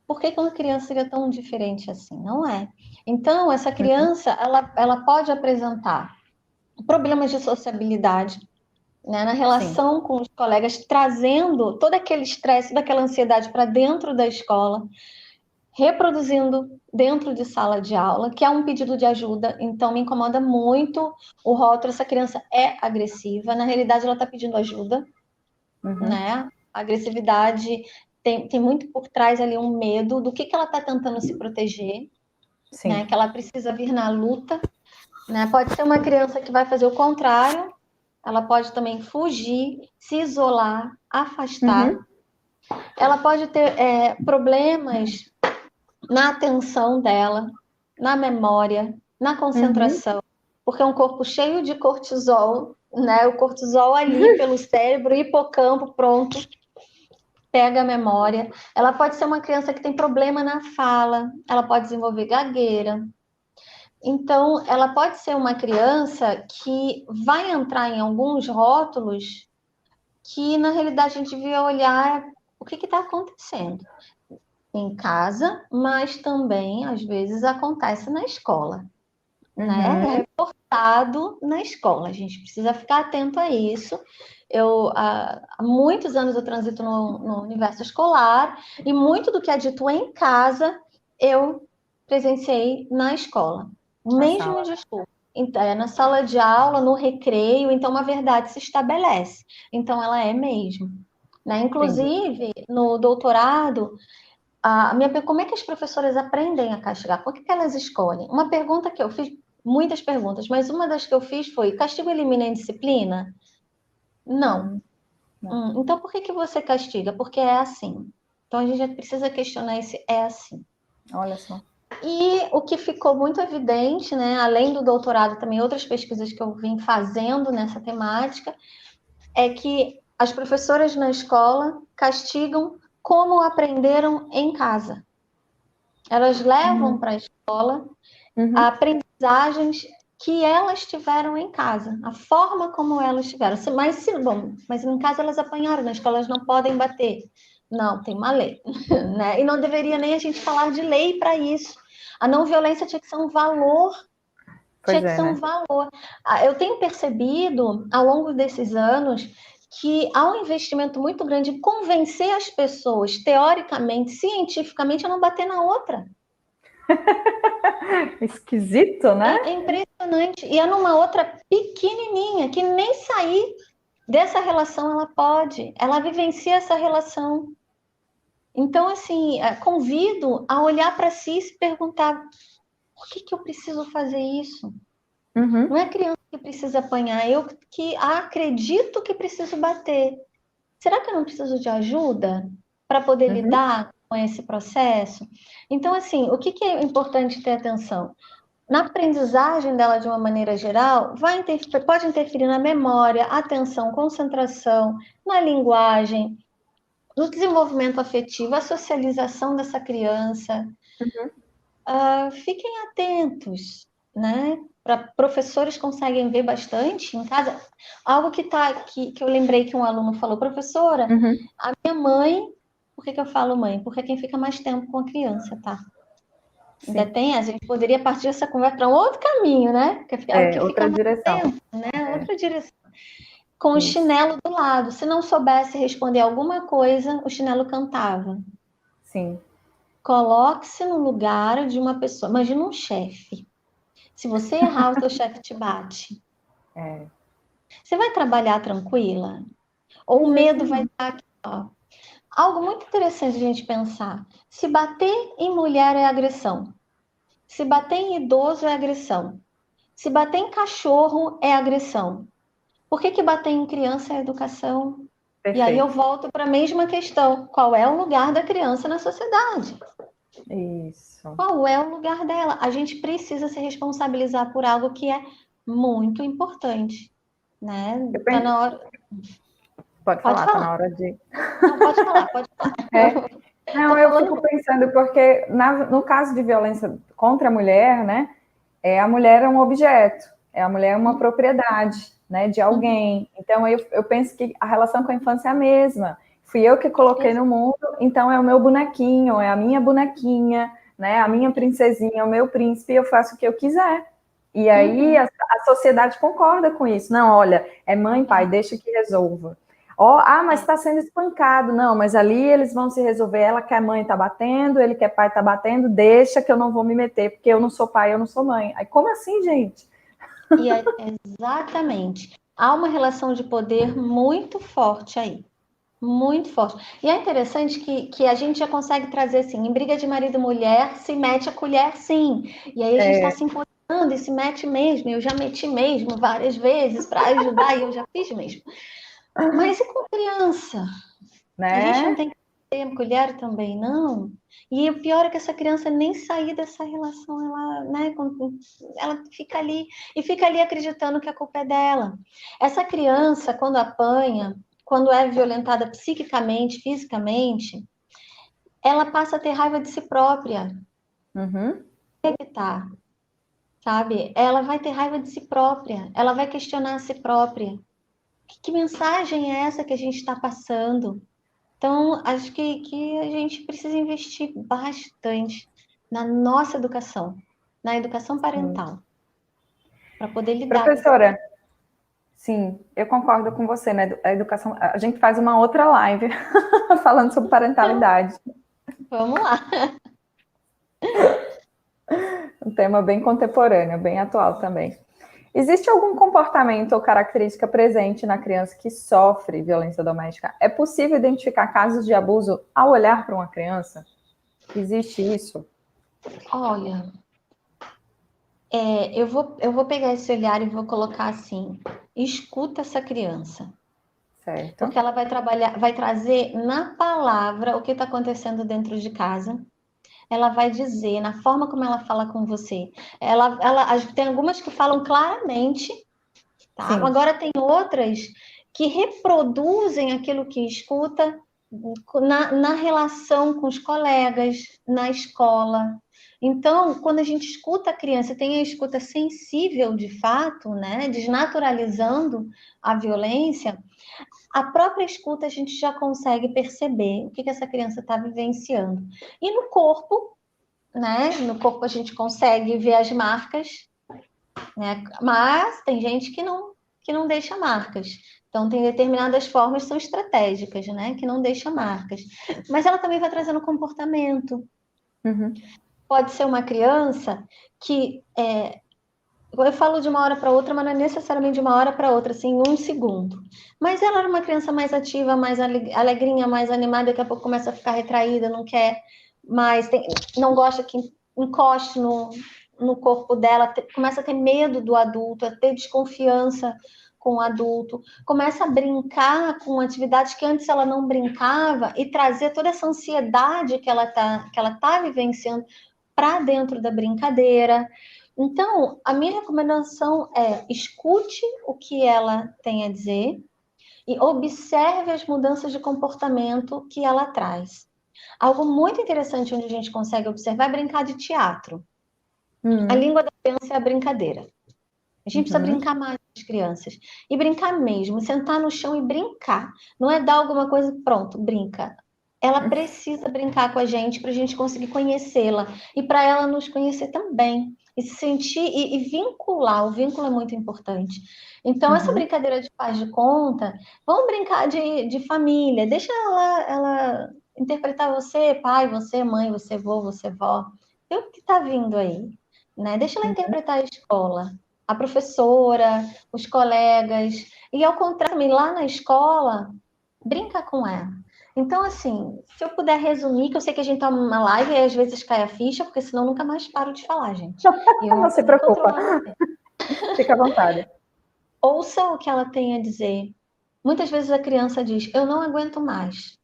[SPEAKER 2] Por que uma criança seria tão diferente assim? Não é. Então, essa
[SPEAKER 1] Uhum.
[SPEAKER 2] criança, ela pode apresentar problemas de sociabilidade, né, na
[SPEAKER 1] Sim.
[SPEAKER 2] relação com os colegas, trazendo todo aquele estresse, daquela ansiedade para dentro da escola, reproduzindo dentro de sala de aula, que é um pedido de ajuda. Então, me incomoda muito o rótulo, essa criança é agressiva, na realidade ela está pedindo ajuda,
[SPEAKER 1] Uhum.
[SPEAKER 2] né? A agressividade tem muito por trás ali um medo do que ela está tentando se proteger, né?
[SPEAKER 1] Sim.
[SPEAKER 2] Que ela precisa vir na luta, né? Pode ser uma criança que vai fazer o contrário, ela pode também fugir, se isolar, afastar.
[SPEAKER 1] Uhum.
[SPEAKER 2] Ela pode ter problemas na atenção dela, na memória, na
[SPEAKER 1] Uhum.
[SPEAKER 2] concentração, porque é um corpo cheio de cortisol, né? O cortisol ali pelo cérebro, hipocampo, pronto, pega a memória. Ela pode ser uma criança que tem problema na fala, ela pode desenvolver gagueira. Então, ela pode ser uma criança que vai entrar em alguns rótulos que, na realidade, a gente devia olhar o que está acontecendo em casa, mas também, às vezes, acontece na escola, né? É
[SPEAKER 1] Uhum.
[SPEAKER 2] reportado na escola. A gente precisa ficar atento a isso. Há muitos anos eu transito no universo escolar e muito do que é dito em casa eu presenciei na escola. O
[SPEAKER 1] Na
[SPEAKER 2] mesmo
[SPEAKER 1] sala.
[SPEAKER 2] discurso. Então, é na sala de aula, no recreio, então uma verdade se estabelece. Então, ela é mesmo. Né?
[SPEAKER 1] Entendi.
[SPEAKER 2] Inclusive, no doutorado, como é que as professoras aprendem a castigar? Por que elas escolhem? Uma pergunta que eu fiz, muitas perguntas, mas uma das que eu fiz foi: castigo elimina a indisciplina? Não.
[SPEAKER 1] Não.
[SPEAKER 2] Então por que você castiga? Porque é assim. Então a gente já precisa questionar esse é assim.
[SPEAKER 1] Olha só.
[SPEAKER 2] E o que ficou muito evidente, né, além do doutorado, também outras pesquisas que eu vim fazendo nessa temática, é que as professoras na escola castigam como aprenderam em casa. Elas levam
[SPEAKER 1] Uhum.
[SPEAKER 2] para a escola
[SPEAKER 1] Uhum.
[SPEAKER 2] aprendizagens que elas tiveram em casa, a forma como elas tiveram. Mas em casa elas apanharam, na escola elas não podem bater. Não, tem uma lei, né? E não deveria nem a gente falar de lei para isso. A não violência tinha que ser um valor, tinha
[SPEAKER 1] Pois
[SPEAKER 2] que
[SPEAKER 1] é,
[SPEAKER 2] ser um
[SPEAKER 1] né?
[SPEAKER 2] valor. Eu tenho percebido ao longo desses anos que há um investimento muito grande em convencer as pessoas, teoricamente, cientificamente, a não bater na outra.
[SPEAKER 1] Esquisito, né?
[SPEAKER 2] É impressionante. E é numa outra pequenininha, que nem sair dessa relação ela pode. Ela vivencia essa relação. Então, assim, convido a olhar para si e se perguntar: por que eu preciso fazer isso? Não
[SPEAKER 1] Uhum.
[SPEAKER 2] é a criança que precisa apanhar, eu que acredito que preciso bater. Será que eu não preciso de ajuda para poder
[SPEAKER 1] Uhum.
[SPEAKER 2] lidar com esse processo? Então, assim, o que é importante ter atenção? Na aprendizagem dela de uma maneira geral, pode interferir na memória, atenção, concentração, na linguagem, no desenvolvimento afetivo, a socialização dessa criança.
[SPEAKER 1] Uhum.
[SPEAKER 2] Fiquem atentos, né? Professores conseguem ver bastante em casa. Algo que eu lembrei que um aluno falou: professora,
[SPEAKER 1] Uhum.
[SPEAKER 2] a minha mãe, por que eu falo mãe? Porque é quem fica mais tempo com a criança, tá? Ainda
[SPEAKER 1] Sim.
[SPEAKER 2] tem, a gente poderia partir essa conversa para um outro caminho, né? Porque é o que
[SPEAKER 1] É,
[SPEAKER 2] fica
[SPEAKER 1] outra
[SPEAKER 2] mais
[SPEAKER 1] direção.
[SPEAKER 2] tempo, né?
[SPEAKER 1] É,
[SPEAKER 2] Outra direção. Com o
[SPEAKER 1] isso.
[SPEAKER 2] chinelo do lado. Se não soubesse responder alguma coisa, o chinelo cantava.
[SPEAKER 1] Sim.
[SPEAKER 2] Coloque-se no lugar de uma pessoa. Imagina um chefe. Se você errar, o teu chefe te bate.
[SPEAKER 1] É.
[SPEAKER 2] Você vai trabalhar tranquila? Ou
[SPEAKER 1] De
[SPEAKER 2] o
[SPEAKER 1] jeito
[SPEAKER 2] medo vai
[SPEAKER 1] nenhum.
[SPEAKER 2] estar aqui, ó. Algo muito interessante a gente pensar. Se bater em mulher é agressão. Se bater em idoso é agressão. Se bater em cachorro é agressão. Por que bater em criança é educação? E aí eu
[SPEAKER 1] Perfeito.
[SPEAKER 2] volto para a mesma questão: qual é o lugar da criança na sociedade?
[SPEAKER 1] Isso.
[SPEAKER 2] Qual é o lugar dela? A gente precisa se responsabilizar por algo que é muito importante, né?
[SPEAKER 1] Eu
[SPEAKER 2] Tá
[SPEAKER 1] penso...
[SPEAKER 2] na hora.
[SPEAKER 1] Pode
[SPEAKER 2] Pode
[SPEAKER 1] falar, tá
[SPEAKER 2] falar.
[SPEAKER 1] na hora de.
[SPEAKER 2] Não, pode falar, pode falar.
[SPEAKER 1] É. Não,
[SPEAKER 2] Tô
[SPEAKER 1] eu
[SPEAKER 2] falando
[SPEAKER 1] fico pensando, porque no caso de violência contra a mulher, né, a mulher é um objeto, a mulher é uma propriedade, né, de
[SPEAKER 2] muito.
[SPEAKER 1] alguém. Então, eu penso que a relação com a infância é a mesma. Fui eu que coloquei no mundo, então é o meu bonequinho, é a minha bonequinha, né? A minha princesinha, o meu príncipe, eu faço o que eu quiser. E aí a sociedade concorda com isso. Não, olha, é mãe e pai, deixa que resolva. Mas está sendo espancado. Não, mas ali eles vão se resolver. Ela quer mãe tá batendo, ele quer pai tá batendo, deixa que eu não vou me meter, porque eu não sou pai, eu não sou mãe. Aí, como assim, gente?
[SPEAKER 2] E exatamente. Há uma relação de poder muito forte aí. Muito forte. E é interessante que a gente já consegue trazer assim, em briga de marido e mulher, se mete a colher sim. E aí a gente está se empoderando e se mete mesmo. Eu já meti mesmo várias vezes para ajudar e eu já fiz mesmo. Mas e com criança?
[SPEAKER 1] Né?
[SPEAKER 2] A gente não tem que ter colher também, não. E o pior é que essa criança nem sair dessa relação, ela, né, ela fica ali e fica ali acreditando que a culpa é dela. Essa criança, quando apanha, quando é violentada psiquicamente, fisicamente, ela passa a ter raiva de si própria. Tá, sabe? Ela vai ter raiva de si própria, ela vai questionar a si própria. Que mensagem é essa que a gente está passando? Então, acho que a gente precisa investir bastante na nossa educação, na educação parental, para poder lidar com isso.
[SPEAKER 1] Professora, sim, eu concordo com você, né? A educação, a gente faz uma outra live falando sobre parentalidade.
[SPEAKER 2] Vamos lá.
[SPEAKER 1] Um tema bem contemporâneo, bem atual também. Existe algum comportamento ou característica presente na criança que sofre violência doméstica? É possível identificar casos de abuso ao olhar para uma criança? Existe isso?
[SPEAKER 2] Olha, eu vou pegar esse olhar e vou colocar assim: escuta essa criança.
[SPEAKER 1] Certo.
[SPEAKER 2] Porque ela vai trazer na palavra o que está acontecendo dentro de casa. Ela vai dizer, na forma como ela fala com você. Tem algumas que falam claramente, tá?
[SPEAKER 1] Sim.
[SPEAKER 2] Agora tem outras que reproduzem aquilo que escuta na relação com os colegas, na escola. Então, quando a gente escuta a criança, tem a escuta sensível de fato, né? Desnaturalizando a violência, a própria escuta a gente já consegue perceber o que essa criança está vivenciando. E no corpo, né? No corpo a gente consegue ver as marcas, né? Mas tem gente que não deixa marcas. Então, tem determinadas formas que são estratégicas, né? Que não deixa marcas. Mas ela também vai trazendo comportamento. Pode ser uma criança que eu falo de uma hora para outra, mas não é necessariamente de uma hora para outra, assim, em um segundo. Mas ela era uma criança mais ativa, mais alegrinha, mais animada, daqui a pouco começa a ficar retraída, não quer mais, não gosta que encoste no corpo dela, começa a ter medo do adulto, a ter desconfiança com o adulto, começa a brincar com atividades que antes ela não brincava e trazer toda essa ansiedade que ela tá vivenciando para dentro da brincadeira. Então, a minha recomendação é: escute o que ela tem a dizer e observe as mudanças de comportamento que ela traz. Algo muito interessante onde a gente consegue observar é brincar de teatro. A língua da criança é a brincadeira. A gente precisa brincar mais com as crianças. E brincar mesmo, sentar no chão e brincar. Não é dar alguma coisa, pronto, brinca. Ela precisa brincar com a gente para a gente conseguir conhecê-la e para ela nos conhecer também. E se sentir e vincular. O vínculo é muito importante. Então, essa brincadeira de faz de conta, vamos brincar de família. Deixa ela interpretar você, pai, você, mãe, você, vô, você, vó. E o que está vindo aí? Né? Deixa ela interpretar a escola, a professora, os colegas. E ao contrário, também lá na escola, brinca com ela. Então, assim, se eu puder resumir, que eu sei que a gente tá numa live e às vezes cai a ficha, porque senão eu nunca mais paro de falar, gente.
[SPEAKER 1] Não se preocupa. Fica à vontade.
[SPEAKER 2] Ouça o que ela tem a dizer. Muitas vezes a criança diz: eu não aguento mais.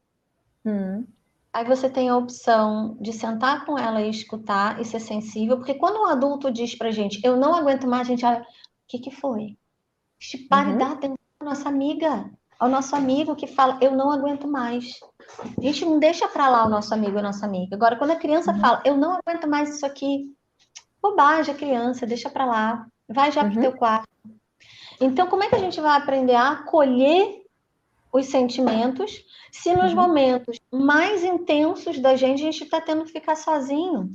[SPEAKER 2] Aí você tem a opção de sentar com ela e escutar e ser sensível, porque quando um adulto diz pra gente: eu não aguento mais, a gente olha: o que foi? Pare e dá atenção à nossa amiga, ao nosso amigo que fala: eu não aguento mais. A gente não deixa pra lá o nosso amigo e a nossa amiga. Agora, quando a criança fala: eu não aguento mais isso aqui, bobagem, a criança, deixa pra lá, vai já pro teu quarto. Então, como é que a gente vai aprender a acolher os sentimentos se nos momentos mais intensos da gente, a gente está tendo que ficar sozinho?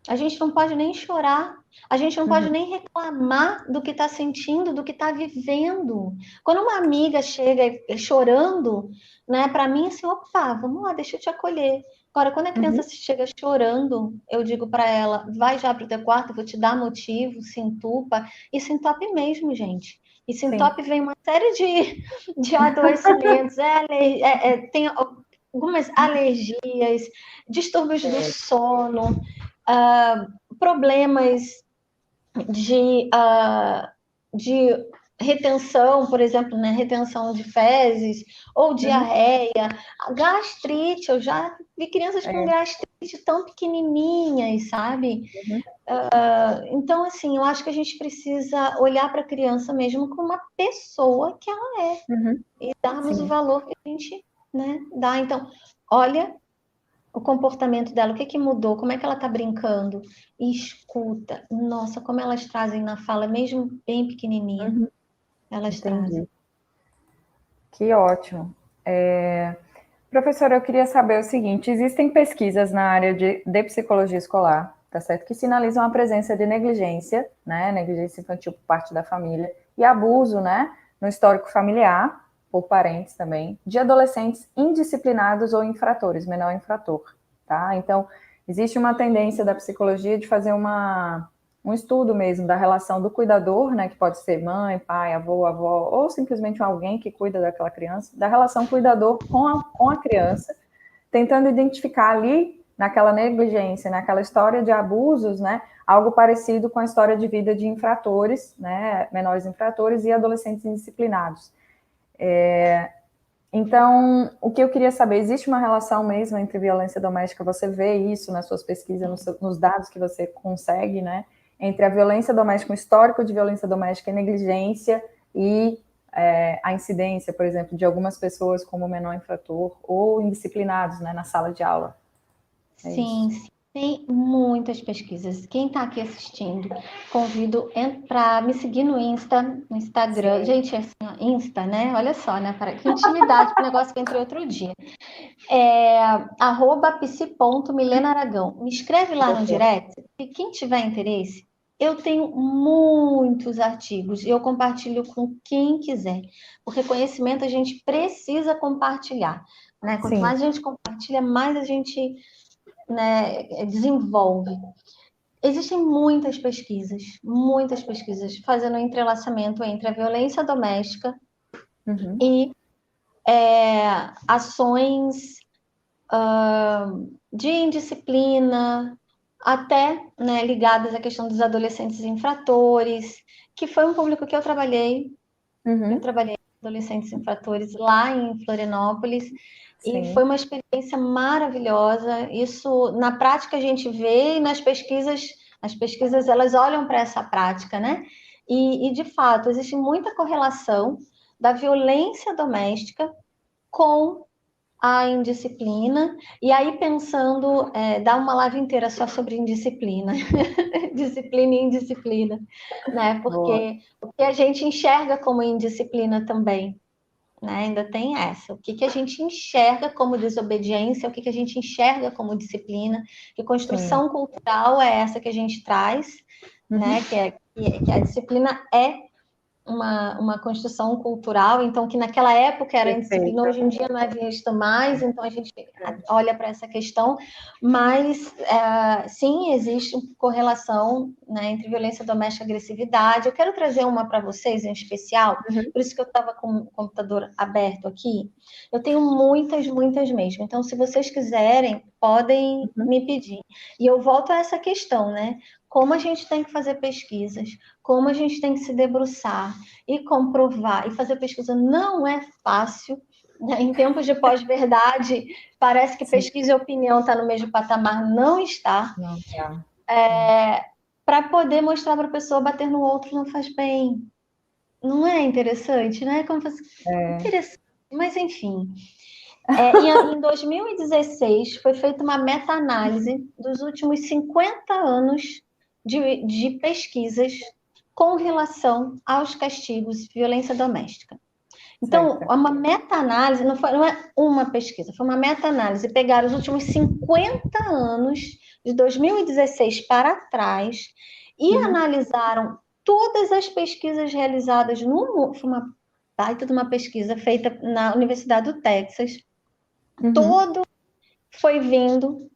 [SPEAKER 2] A gente não pode nem chorar, a gente não pode nem reclamar do que está sentindo, do que está vivendo. Quando uma amiga chega chorando, né, para mim, assim, opa, vamos lá, deixa eu te acolher. Agora, quando a criança chega chorando, eu digo para ela, vai já para o teu quarto, vou te dar motivo, se entupa, e se entope mesmo, gente. E se entope vem uma série de adoecimentos, tem algumas alergias, distúrbios do sono, problemas de retenção, por exemplo, né, retenção de fezes ou diarreia, gastrite. Eu já vi crianças com gastrite tão pequenininhas, sabe? Então, assim, eu acho que a gente precisa olhar para a criança mesmo como uma pessoa que ela é e darmos o valor que a gente, né, dá. Então, olha o comportamento dela, o que que mudou, como é que ela está brincando, e escuta. Nossa, como elas trazem na fala, mesmo bem pequenininha, elas trazem.
[SPEAKER 1] Que ótimo. Professora, eu queria saber o seguinte, existem pesquisas na área de psicologia escolar, tá certo, que sinalizam a presença de negligência, né, negligência infantil por parte da família, e abuso, né, no histórico familiar, por parentes também, de adolescentes indisciplinados ou infratores, menor infrator, tá? Então, existe uma tendência da psicologia de fazer um estudo mesmo da relação do cuidador, né, que pode ser mãe, pai, avô, avó, ou simplesmente alguém que cuida daquela criança, da relação cuidador com a criança, tentando identificar ali, naquela negligência, naquela história de abusos, né, algo parecido com a história de vida de infratores, né, menores infratores e adolescentes indisciplinados. Então, o que eu queria saber, existe uma relação mesmo entre violência doméstica, você vê isso nas suas pesquisas, nos dados que você consegue, né, entre a violência doméstica, o histórico de violência doméstica e negligência e a incidência, por exemplo, de algumas pessoas como menor infrator ou indisciplinados, né, na sala de aula.
[SPEAKER 2] Sim, tem muitas pesquisas. Quem está aqui assistindo, convido para me seguir no Instagram. Sim. Gente, assim, ó, Insta, né? Olha só, né? Para que intimidade, o negócio que eu entrei outro dia. @psi.milenaragão. Me escreve lá no direct, e quem tiver interesse, eu tenho muitos artigos e eu compartilho com quem quiser, porque conhecimento a gente precisa compartilhar, né? Quanto mais a gente compartilha, mais a gente, né, desenvolve. Existem muitas pesquisas fazendo um entrelaçamento entre a violência doméstica e ações de indisciplina, até, né, ligadas à questão dos adolescentes infratores, que foi um público que eu trabalhei. Eu trabalhei com adolescentes infratores lá em Florianópolis. Sim. E foi uma experiência maravilhosa. Isso, na prática, a gente vê, e nas pesquisas, as pesquisas elas olham para essa prática, né? E, de fato, existe muita correlação da violência doméstica com a indisciplina. E aí, pensando, dar uma live inteira só sobre indisciplina, disciplina e indisciplina, né? Porque o que a gente enxerga como indisciplina também, né? Ainda tem essa. O que a gente enxerga como desobediência, o que a gente enxerga como disciplina, que construção cultural é essa que a gente traz, né? Que a disciplina é uma construção cultural, então que naquela época era indisciplina, hoje em dia não é visto mais, então a gente olha para essa questão, mas sim, existe correlação, né, entre violência doméstica e agressividade. Eu quero trazer uma para vocês em especial, por isso que eu estava com o computador aberto aqui. Eu tenho muitas mesmo, então se vocês quiserem, podem me pedir. E eu volto a essa questão, né? Como a gente tem que fazer pesquisas, como a gente tem que se debruçar e comprovar, e fazer pesquisa não é fácil, né? Em tempos de pós-verdade, parece que pesquisa e opinião está no mesmo patamar, não está.
[SPEAKER 1] Não está.
[SPEAKER 2] Para poder mostrar para a pessoa, bater no outro não faz bem. Não é interessante, né? Como faz... Interessante, mas enfim. Em 2016, foi feita uma meta-análise dos últimos 50 anos de pesquisas com relação aos castigos de violência doméstica. Então,
[SPEAKER 1] Certo.
[SPEAKER 2] uma meta-análise, não é uma pesquisa, foi uma meta-análise. Pegaram os últimos 50 anos, de 2016 para trás, e analisaram todas as pesquisas realizadas no mundo. Foi uma baita de uma pesquisa feita na Universidade do Texas. Todo foi vindo,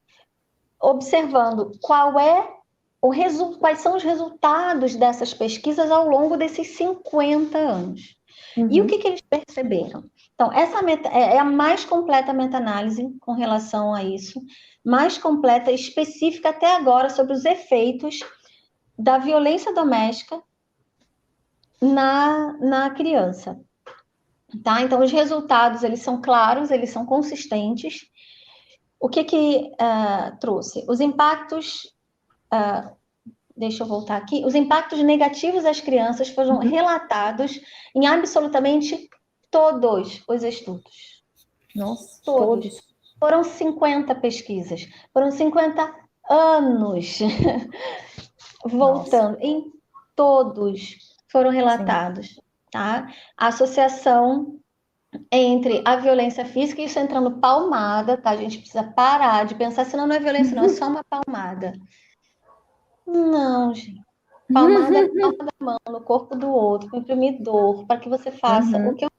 [SPEAKER 2] observando quais são os resultados dessas pesquisas ao longo desses 50 anos. E o que eles perceberam? Então, essa é a mais completa meta-análise com relação a isso, mais completa e específica até agora sobre os efeitos da violência doméstica na criança. Tá? Então, os resultados, eles são claros, eles são consistentes. O que trouxe? Os impactos... deixa eu voltar aqui. Os impactos negativos às crianças foram relatados em absolutamente todos os estudos.
[SPEAKER 1] Nossa,
[SPEAKER 2] Todos. Foram 50 pesquisas. Foram 50 anos voltando. Nossa. Em todos foram relatados. Tá? A associação entre a violência física, isso entrando palmada, tá? A gente precisa parar de pensar, senão não é violência, não, é só uma palmada. Não, gente. Palmada na palma da mão, no corpo do outro, imprimir dor, para que você faça o que eu...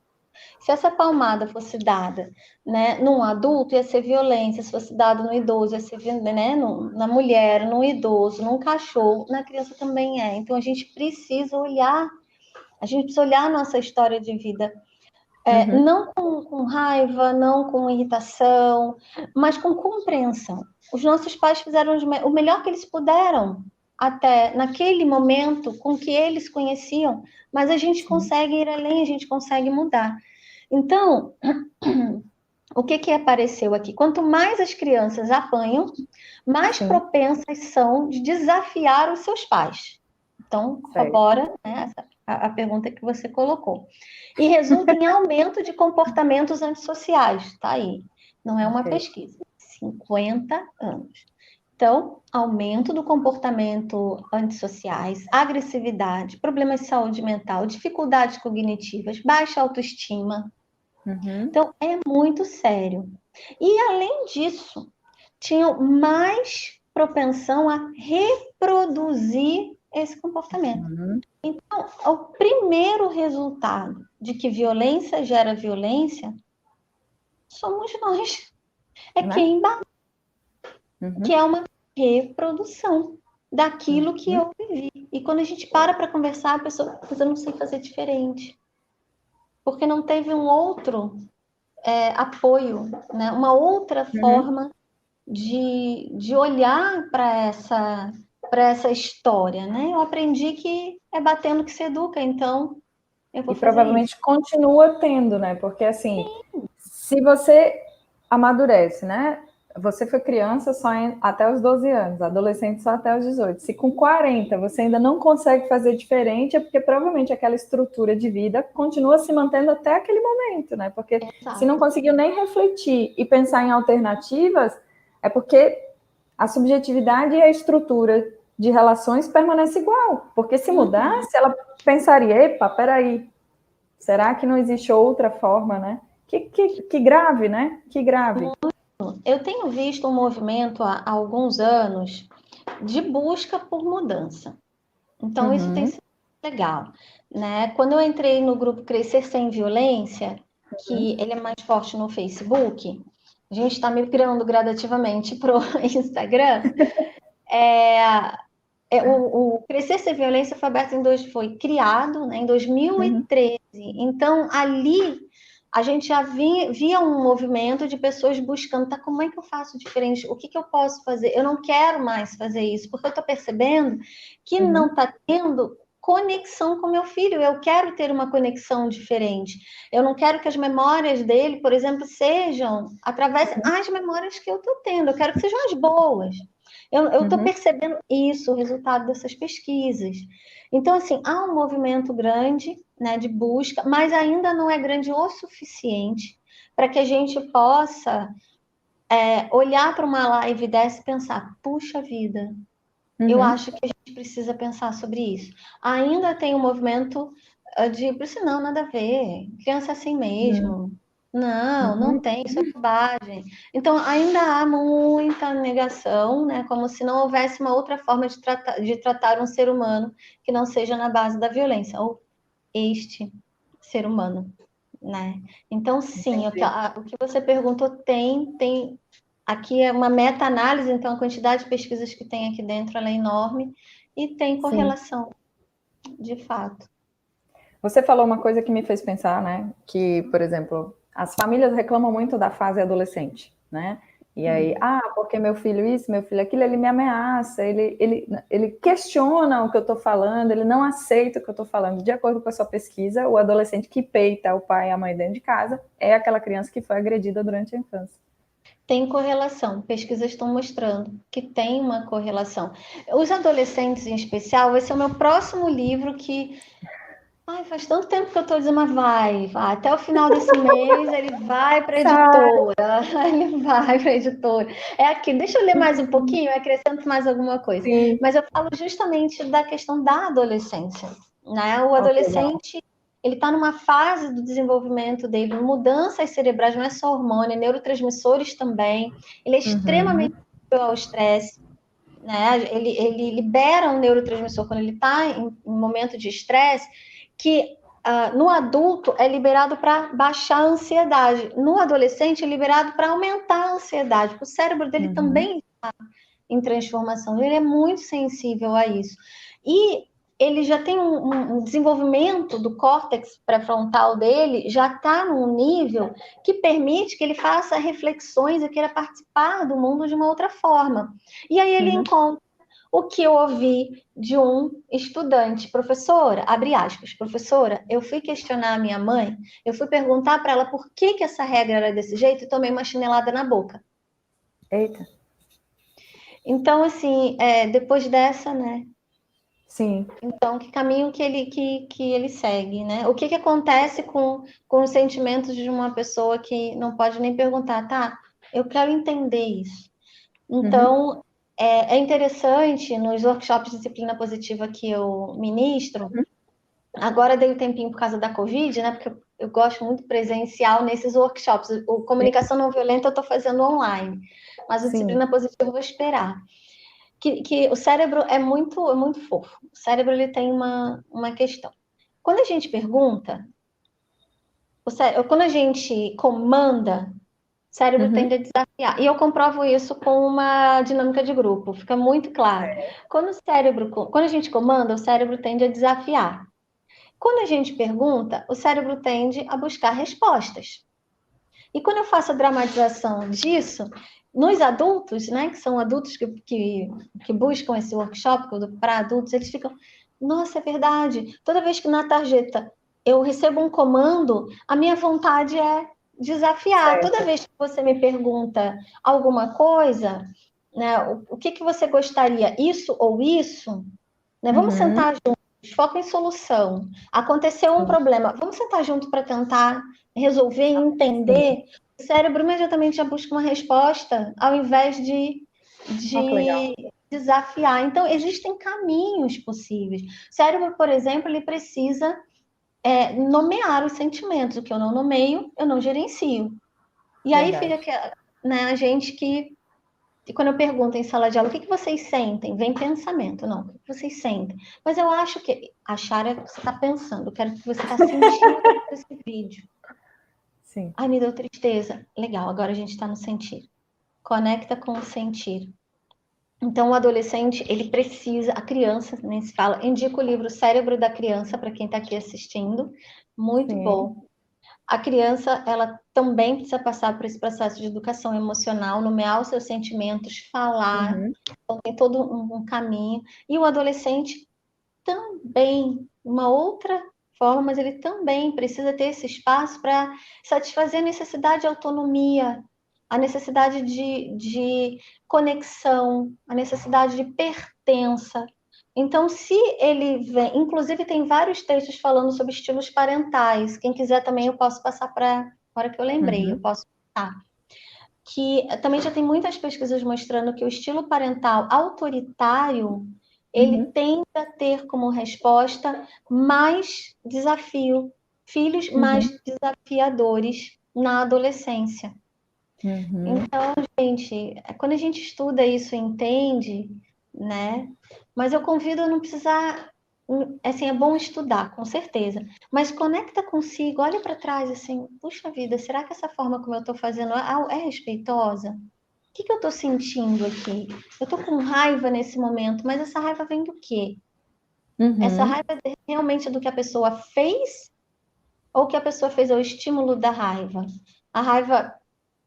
[SPEAKER 2] Se essa palmada fosse dada, né, num adulto, ia ser violência. Se fosse dada no idoso, ia ser, né, na mulher, num idoso, num cachorro, na criança também é. Então, a gente precisa olhar a nossa história de vida. Não com raiva, não com irritação, mas com compreensão. Os nossos pais fizeram o melhor que eles puderam, até naquele momento, com o que eles conheciam, mas a gente consegue ir além, a gente consegue mudar. Então, o que apareceu aqui? Quanto mais as crianças apanham, mais propensas são de desafiar os seus pais. Então, corrobora, né, a pergunta que você colocou. E resulta em aumento de comportamentos antissociais, tá aí. Não é uma pesquisa. 50 anos. Então, aumento do comportamento antissociais, agressividade, problemas de saúde mental, dificuldades cognitivas, baixa autoestima. Então, é muito sério. E, além disso, tinham mais propensão a reproduzir esse comportamento. Então, o primeiro resultado de que violência gera violência somos nós. É quem bate. Que é uma reprodução daquilo que eu vivi. E quando a gente para conversar, a pessoa, mas eu não sei fazer diferente. Porque não teve um outro apoio, né? Uma outra forma de olhar para essa história, né? Eu aprendi que é batendo que se educa, então eu vou fazer
[SPEAKER 1] provavelmente
[SPEAKER 2] isso.
[SPEAKER 1] Continua tendo, né? Porque assim, se você amadurece, né? Você foi criança só até os 12 anos, adolescente só até os 18. Se com 40 você ainda não consegue fazer diferente, é porque provavelmente aquela estrutura de vida continua se mantendo até aquele momento, né? Porque se não conseguiu nem refletir e pensar em alternativas, é porque a subjetividade e a estrutura de relações permanece igual. Porque se mudasse, ela pensaria, epa, peraí, será que não existe outra forma, né? Que grave, né? Que grave.
[SPEAKER 2] Eu tenho visto um movimento há alguns anos de busca por mudança. Então, isso tem sido legal, né? Quando eu entrei no grupo Crescer Sem Violência, que ele é mais forte no Facebook, a gente está migrando gradativamente para o Instagram. O Crescer Sem Violência foi aberto foi criado, né, em 2013. Então, ali a gente já via um movimento de pessoas buscando, tá, como é que eu faço diferente? O que eu posso fazer? Eu não quero mais fazer isso, porque eu estou percebendo que não está tendo conexão com meu filho. Eu quero ter uma conexão diferente. Eu não quero que as memórias dele, por exemplo, sejam através das memórias que eu estou tendo. Eu quero que sejam as boas. Eu estou percebendo isso, o resultado dessas pesquisas. Então, assim, há um movimento grande, né, de busca, mas ainda não é grande o suficiente para que a gente possa olhar para uma live dessa e pensar, puxa vida, Eu
[SPEAKER 1] Uhum.
[SPEAKER 2] acho que a gente precisa pensar sobre isso. Ainda tem um movimento de, por isso não, nada a ver, criança é assim
[SPEAKER 1] Uhum.
[SPEAKER 2] mesmo. Não, não
[SPEAKER 1] Uhum.
[SPEAKER 2] tem, isso é bobagem. Então, ainda há muita negação, né? Como se não houvesse uma outra forma de tratar um ser humano que não seja na base da violência, ou este ser humano, né? Então, sim,
[SPEAKER 1] Entendi.
[SPEAKER 2] o que você perguntou tem. Aqui é uma meta-análise, então a quantidade de pesquisas que tem aqui dentro ela é enorme e tem
[SPEAKER 1] Sim.
[SPEAKER 2] correlação, de fato.
[SPEAKER 1] Você falou uma coisa que me fez pensar, né? Que, por exemplo, as famílias reclamam muito da fase adolescente, né? E aí, porque meu filho isso, meu filho aquilo, ele me ameaça, ele questiona o que eu estou falando, ele não aceita o que eu estou falando. De acordo com a sua pesquisa, o adolescente que peita o pai e a mãe dentro de casa é aquela criança que foi agredida durante a infância.
[SPEAKER 2] Tem correlação, pesquisas estão mostrando que tem uma correlação. Os adolescentes, em especial, vai ser o meu próximo livro que ai, faz tanto tempo que eu estou dizendo, mas vai. Até o final desse mês ele vai para a
[SPEAKER 1] Sabe?
[SPEAKER 2] editora. Ele vai para a editora. É aqui, deixa eu ler mais um pouquinho, eu acrescento mais alguma coisa.
[SPEAKER 1] Sim.
[SPEAKER 2] Mas eu falo justamente da questão da adolescência. Né? O
[SPEAKER 1] Oh, que legal.
[SPEAKER 2] adolescente, ele está numa fase do desenvolvimento dele, mudanças cerebrais, não é só hormônio, é neurotransmissores também. Ele é extremamente
[SPEAKER 1] Uhum.
[SPEAKER 2] sensível ao estresse. Né? Ele libera um neurotransmissor quando ele está em momento de estresse, que no adulto é liberado para baixar a ansiedade. No adolescente é liberado para aumentar a ansiedade. O cérebro dele
[SPEAKER 1] Uhum.
[SPEAKER 2] também está em transformação. Ele é muito sensível a isso. E ele já tem um desenvolvimento do córtex pré-frontal dele, já está num nível que permite que ele faça reflexões e queira participar do mundo de uma outra forma. E aí ele
[SPEAKER 1] Uhum.
[SPEAKER 2] encontra o que eu ouvi de um estudante, professora, abre aspas, professora, eu fui questionar a minha mãe, eu fui perguntar para ela por que essa regra era desse jeito e tomei uma chinelada na boca.
[SPEAKER 1] Eita.
[SPEAKER 2] Então, assim, depois dessa, né?
[SPEAKER 1] Sim.
[SPEAKER 2] Então, que caminho que ele segue, né? O que acontece com os sentimentos de uma pessoa que não pode nem perguntar, tá? Eu quero entender isso.
[SPEAKER 1] Uhum.
[SPEAKER 2] Então, é interessante nos workshops de disciplina positiva que eu ministro.
[SPEAKER 1] Uhum.
[SPEAKER 2] Agora dei um tempinho por causa da Covid, né? Porque eu gosto muito presencial nesses workshops. O comunicação não violenta eu estou fazendo online, mas o
[SPEAKER 1] Sim.
[SPEAKER 2] disciplina positiva eu vou esperar. Que o cérebro é muito fofo. O cérebro ele tem uma questão. Quando a gente pergunta, quando a gente comanda, o cérebro tende
[SPEAKER 1] Uhum.
[SPEAKER 2] a desafiar. E eu comprovo isso com uma dinâmica de grupo, fica muito claro. Quando a gente comanda, o cérebro tende a desafiar. Quando a gente pergunta, o cérebro tende a buscar respostas. E quando eu faço a dramatização disso, nos adultos, né, que são adultos que buscam esse workshop para adultos, eles ficam, nossa, é verdade. Toda vez que na tarjeta eu recebo um comando, a minha vontade é desafiar. Toda
[SPEAKER 1] Certo.
[SPEAKER 2] vez que você me pergunta alguma coisa, né, o que você gostaria, isso ou isso, né, vamos
[SPEAKER 1] Uhum.
[SPEAKER 2] sentar juntos, foco em solução. Aconteceu um
[SPEAKER 1] Sim.
[SPEAKER 2] problema, vamos sentar junto para tentar resolver e
[SPEAKER 1] Sim.
[SPEAKER 2] entender. O cérebro imediatamente já busca uma resposta, ao invés
[SPEAKER 1] Oh, que legal.
[SPEAKER 2] de desafiar. Então, existem caminhos possíveis. O cérebro, por exemplo, ele precisa nomear os sentimentos. O que eu não nomeio, eu não gerencio. E aí fica
[SPEAKER 1] Verdade.
[SPEAKER 2] né, a gente que e quando eu pergunto em sala de aula, o que vocês sentem? Vem pensamento, não, o que vocês sentem? Mas eu acho que achar é o que você está pensando, eu quero que você está sentindo esse vídeo.
[SPEAKER 1] Sim.
[SPEAKER 2] Ai, me deu tristeza. Legal, agora a gente está no sentir. Conecta com o sentir. Então, o adolescente, ele precisa, a criança, nem se fala, indica o livro Cérebro da Criança, para quem está aqui assistindo, muito
[SPEAKER 1] Sim.
[SPEAKER 2] bom. A criança, ela também precisa passar por esse processo de educação emocional, nomear os seus sentimentos, falar,
[SPEAKER 1] Uhum.
[SPEAKER 2] então tem todo um caminho. E o adolescente também, uma outra forma, mas ele também precisa ter esse espaço para satisfazer a necessidade de autonomia, a necessidade de conexão, a necessidade de pertença. Então, se ele vem, inclusive tem vários textos falando sobre estilos parentais. Quem quiser também eu posso passar para, agora que eu lembrei, eu
[SPEAKER 1] Uhum.
[SPEAKER 2] posso passar que também já tem muitas pesquisas mostrando que o estilo parental autoritário, ele tende a ter como resposta mais desafio, filhos mais desafiadores na adolescência. Então, gente, quando a gente estuda isso e entende, né? Mas eu convido a não precisar, assim, é bom estudar, com certeza. Mas conecta consigo, olha para trás, assim, puxa vida, será que essa forma como eu estou fazendo é respeitosa? O que eu estou sentindo aqui? Eu estou com raiva nesse momento, mas essa raiva vem do quê? Essa raiva é realmente do que a pessoa fez ou o que a pessoa fez é o estímulo da raiva? A raiva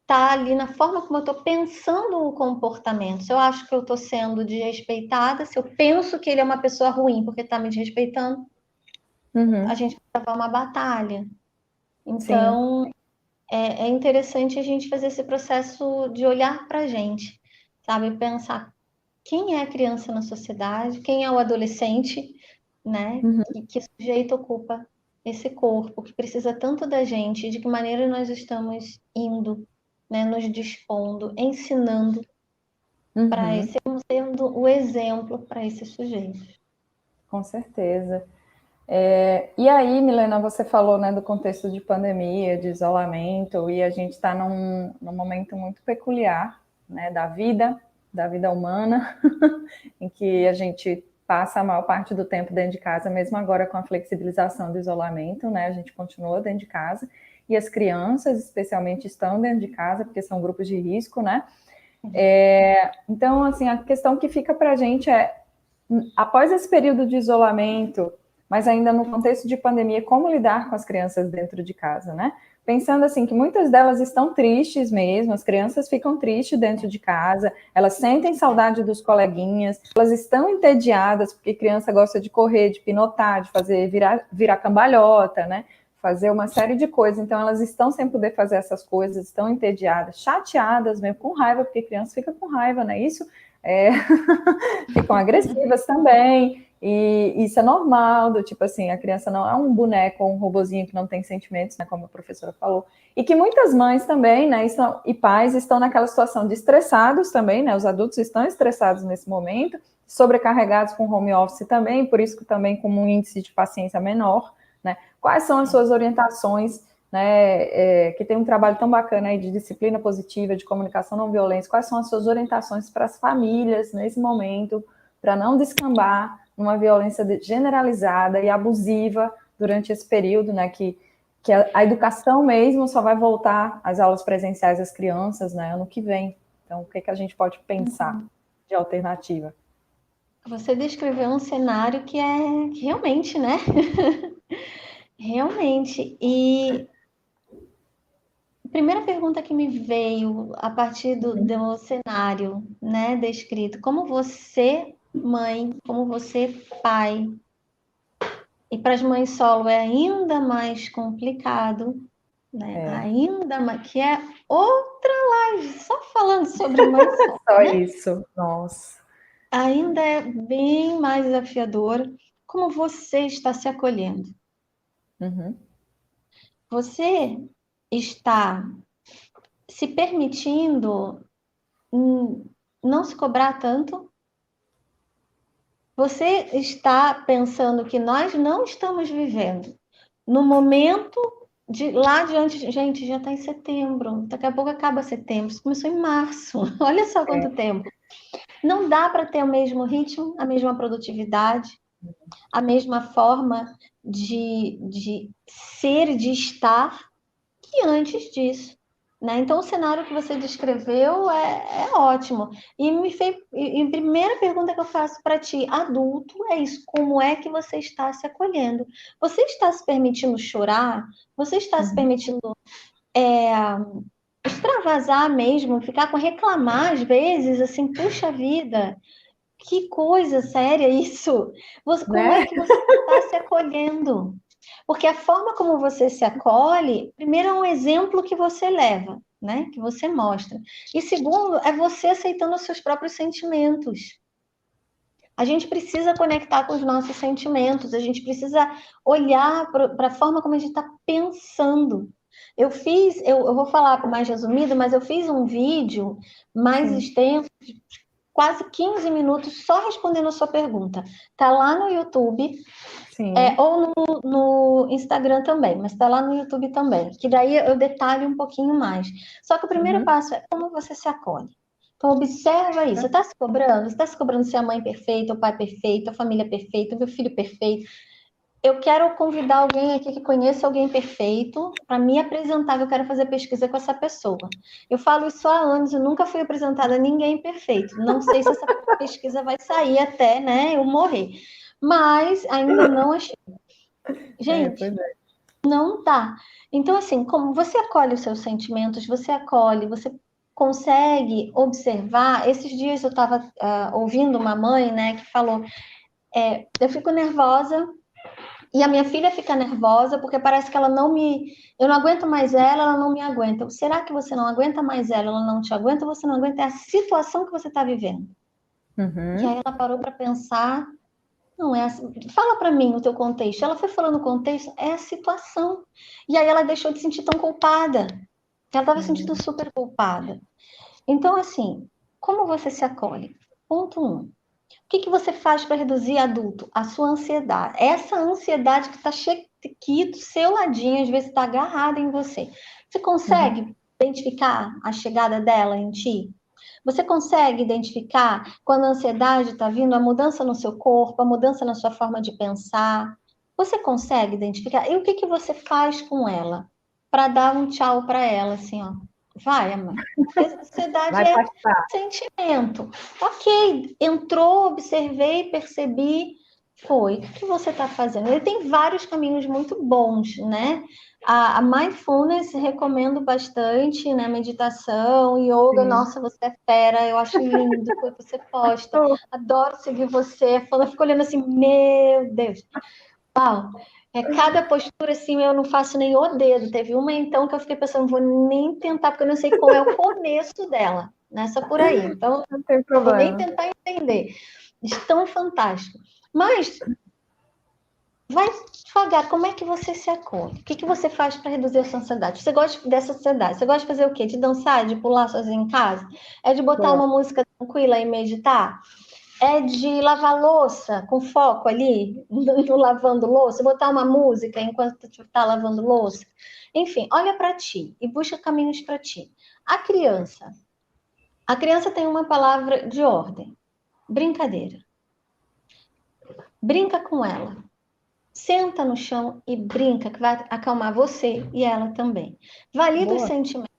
[SPEAKER 2] tá ali na forma como eu estou pensando o comportamento. Se eu acho que eu estou sendo desrespeitada, se eu penso que ele é uma pessoa ruim porque está me desrespeitando, a gente vai travar uma batalha.
[SPEAKER 1] Sim.
[SPEAKER 2] Então, é interessante a gente fazer esse processo de olhar para a gente, sabe? Pensar quem é a criança na sociedade, quem é o adolescente, né? Que sujeito ocupa esse corpo, que precisa tanto da gente, de que maneira nós estamos indo, né? Nos dispondo, ensinando para sendo o exemplo para esses sujeitos.
[SPEAKER 1] Com certeza. E aí, Milena, você falou, né, do contexto de pandemia, de isolamento, e a gente está num momento muito peculiar, né, da vida humana, em que a gente passa a maior parte do tempo dentro de casa, mesmo agora com a flexibilização do isolamento, né, a gente continua dentro de casa, e as crianças, especialmente, estão dentro de casa, porque são grupos de risco, né? Então, assim, a questão que fica para a gente é, após esse período de isolamento, mas ainda no contexto de pandemia, como lidar com as crianças dentro de casa, né? Pensando assim que muitas delas estão tristes mesmo, as crianças ficam tristes dentro de casa, elas sentem saudade dos coleguinhas, elas estão entediadas, porque criança gosta de correr, de pinotar, de fazer virar cambalhota, né? Fazer uma série de coisas, então elas estão sem poder fazer essas coisas, estão entediadas, chateadas mesmo, com raiva, porque criança fica com raiva, não é isso? Ficam agressivas também, e isso é normal, do tipo assim, a criança não é um boneco ou um robozinho que não tem sentimentos, né, como a professora falou, e que muitas mães também, né, e pais estão naquela situação de estressados também, né, os adultos estão estressados nesse momento, sobrecarregados com home office também, por isso que também com um índice de paciência menor, né, quais são as suas orientações, né, que tem um trabalho tão bacana aí de disciplina positiva, de comunicação não violência, quais são as suas orientações para as famílias nesse momento, para não descambar numa violência generalizada e abusiva durante esse período, né, que a educação mesmo só vai voltar às aulas presenciais das crianças, né, ano que vem. Então, o que a gente pode pensar de alternativa?
[SPEAKER 2] Você descreveu um cenário que é realmente, né? Realmente. E a primeira pergunta que me veio a partir do cenário, né, descrito, como você, mãe, como você, pai, e para as mães solo é ainda mais complicado, né? Ainda mais, que é outra live só falando sobre mãe solo,
[SPEAKER 1] Só
[SPEAKER 2] né?
[SPEAKER 1] isso, nossa.
[SPEAKER 2] Ainda é bem mais desafiador. Como você está se acolhendo? Você está se permitindo não se cobrar tanto? Você está pensando que nós não estamos vivendo no momento de lá adiante, gente, já está em setembro, daqui a pouco acaba setembro, isso começou em março, olha só quanto tempo. Não dá para ter o mesmo ritmo, a mesma produtividade, a mesma forma de ser e de estar que antes disso. Né? Então, o cenário que você descreveu é ótimo. E a primeira pergunta que eu faço para ti, adulto, é isso: como é que você está se acolhendo? Você está se permitindo chorar? Você está se permitindo extravasar mesmo, ficar com reclamar às vezes, assim, puxa vida, que coisa séria isso! Como é que você está se acolhendo? Porque a forma como você se acolhe, primeiro é um exemplo que você leva, né? Que você mostra. E segundo, é você aceitando os seus próprios sentimentos. A gente precisa conectar com os nossos sentimentos, a gente precisa olhar para a forma como a gente está pensando. Eu vou falar mais resumido, mas eu fiz um vídeo mais
[SPEAKER 1] Sim,
[SPEAKER 2] extenso, quase 15 minutos, só respondendo a sua pergunta. Tá lá no YouTube,
[SPEAKER 1] sim.
[SPEAKER 2] ou no Instagram também, mas tá lá no YouTube também, que daí eu detalho um pouquinho mais. Só que o primeiro
[SPEAKER 1] Uhum.
[SPEAKER 2] passo é como você se acolhe. Então, observa isso. Você está se cobrando? Você está se cobrando ser a mãe perfeita, o pai perfeito, a família perfeita, o filho perfeito? Eu quero convidar alguém aqui que conheça alguém perfeito para me apresentar, que eu quero fazer pesquisa com essa pessoa. Eu falo isso há anos, eu nunca fui apresentada a ninguém perfeito. Não sei se essa pesquisa vai sair até, né, eu morrer. Mas ainda não achei. Gente,
[SPEAKER 1] Pois é.
[SPEAKER 2] não dá. Então, assim, como você acolhe os seus sentimentos, você acolhe, você consegue observar. Esses dias eu estava ouvindo uma mãe, né, que falou: eu fico nervosa e a minha filha fica nervosa porque parece que ela não me. Eu não aguento mais ela não me aguenta. Será que você não aguenta mais ela não te aguenta? Você não aguenta? É a situação que você está vivendo. E aí
[SPEAKER 1] Uhum.
[SPEAKER 2] ela parou para pensar. Não é assim. Fala para mim o teu contexto. Ela foi falando o contexto, é a situação. E aí ela deixou de se sentir tão culpada. Ela estava se sentindo super culpada. Então, assim, como você se acolhe? Ponto um. O que você faz para reduzir, adulto? A sua ansiedade. Essa ansiedade que está aqui do seu ladinho, às vezes está agarrada em você. Você
[SPEAKER 1] Uhum.
[SPEAKER 2] consegue identificar a chegada dela em ti? Você consegue identificar quando a ansiedade está vindo, a mudança no seu corpo, a mudança na sua forma de pensar? Você consegue identificar? E o que você faz com ela? Para dar um tchau para ela, assim, ó. Vai, amor. Porque a ansiedade
[SPEAKER 1] Vai
[SPEAKER 2] é
[SPEAKER 1] passar.
[SPEAKER 2] sentimento. Ok, entrou, observei, percebi, foi. O que você está fazendo? Ele tem vários caminhos muito bons, né? A mindfulness recomendo bastante, né? Meditação, yoga,
[SPEAKER 1] Sim.
[SPEAKER 2] nossa, você é fera, eu acho lindo o que você posta. Adoro seguir você. Eu fico olhando assim, meu Deus. Uau, cada postura assim eu não faço nem o dedo. Teve uma então que eu fiquei pensando, vou nem tentar, porque eu não sei qual é o começo dela, nessa por aí. Então,
[SPEAKER 1] Não tem
[SPEAKER 2] eu vou nem
[SPEAKER 1] problema.
[SPEAKER 2] tentar entender. De tão fantástico. Mas vai devagar, como é que você se acolhe? O que você faz para reduzir essa ansiedade? Você gosta dessa ansiedade? Você gosta de fazer o quê? De dançar, de pular sozinho em casa? É de botar uma
[SPEAKER 1] Gosto.
[SPEAKER 2] música tranquila e meditar? É de lavar louça com foco ali, no lavando louça, botar uma música enquanto tu está lavando louça. Enfim, olha para ti e busca caminhos para ti. A criança tem uma palavra de ordem: brincadeira. Brinca com ela. Senta no chão e brinca, que vai acalmar você e ela também. Valida os
[SPEAKER 1] Boa.
[SPEAKER 2] sentimentos.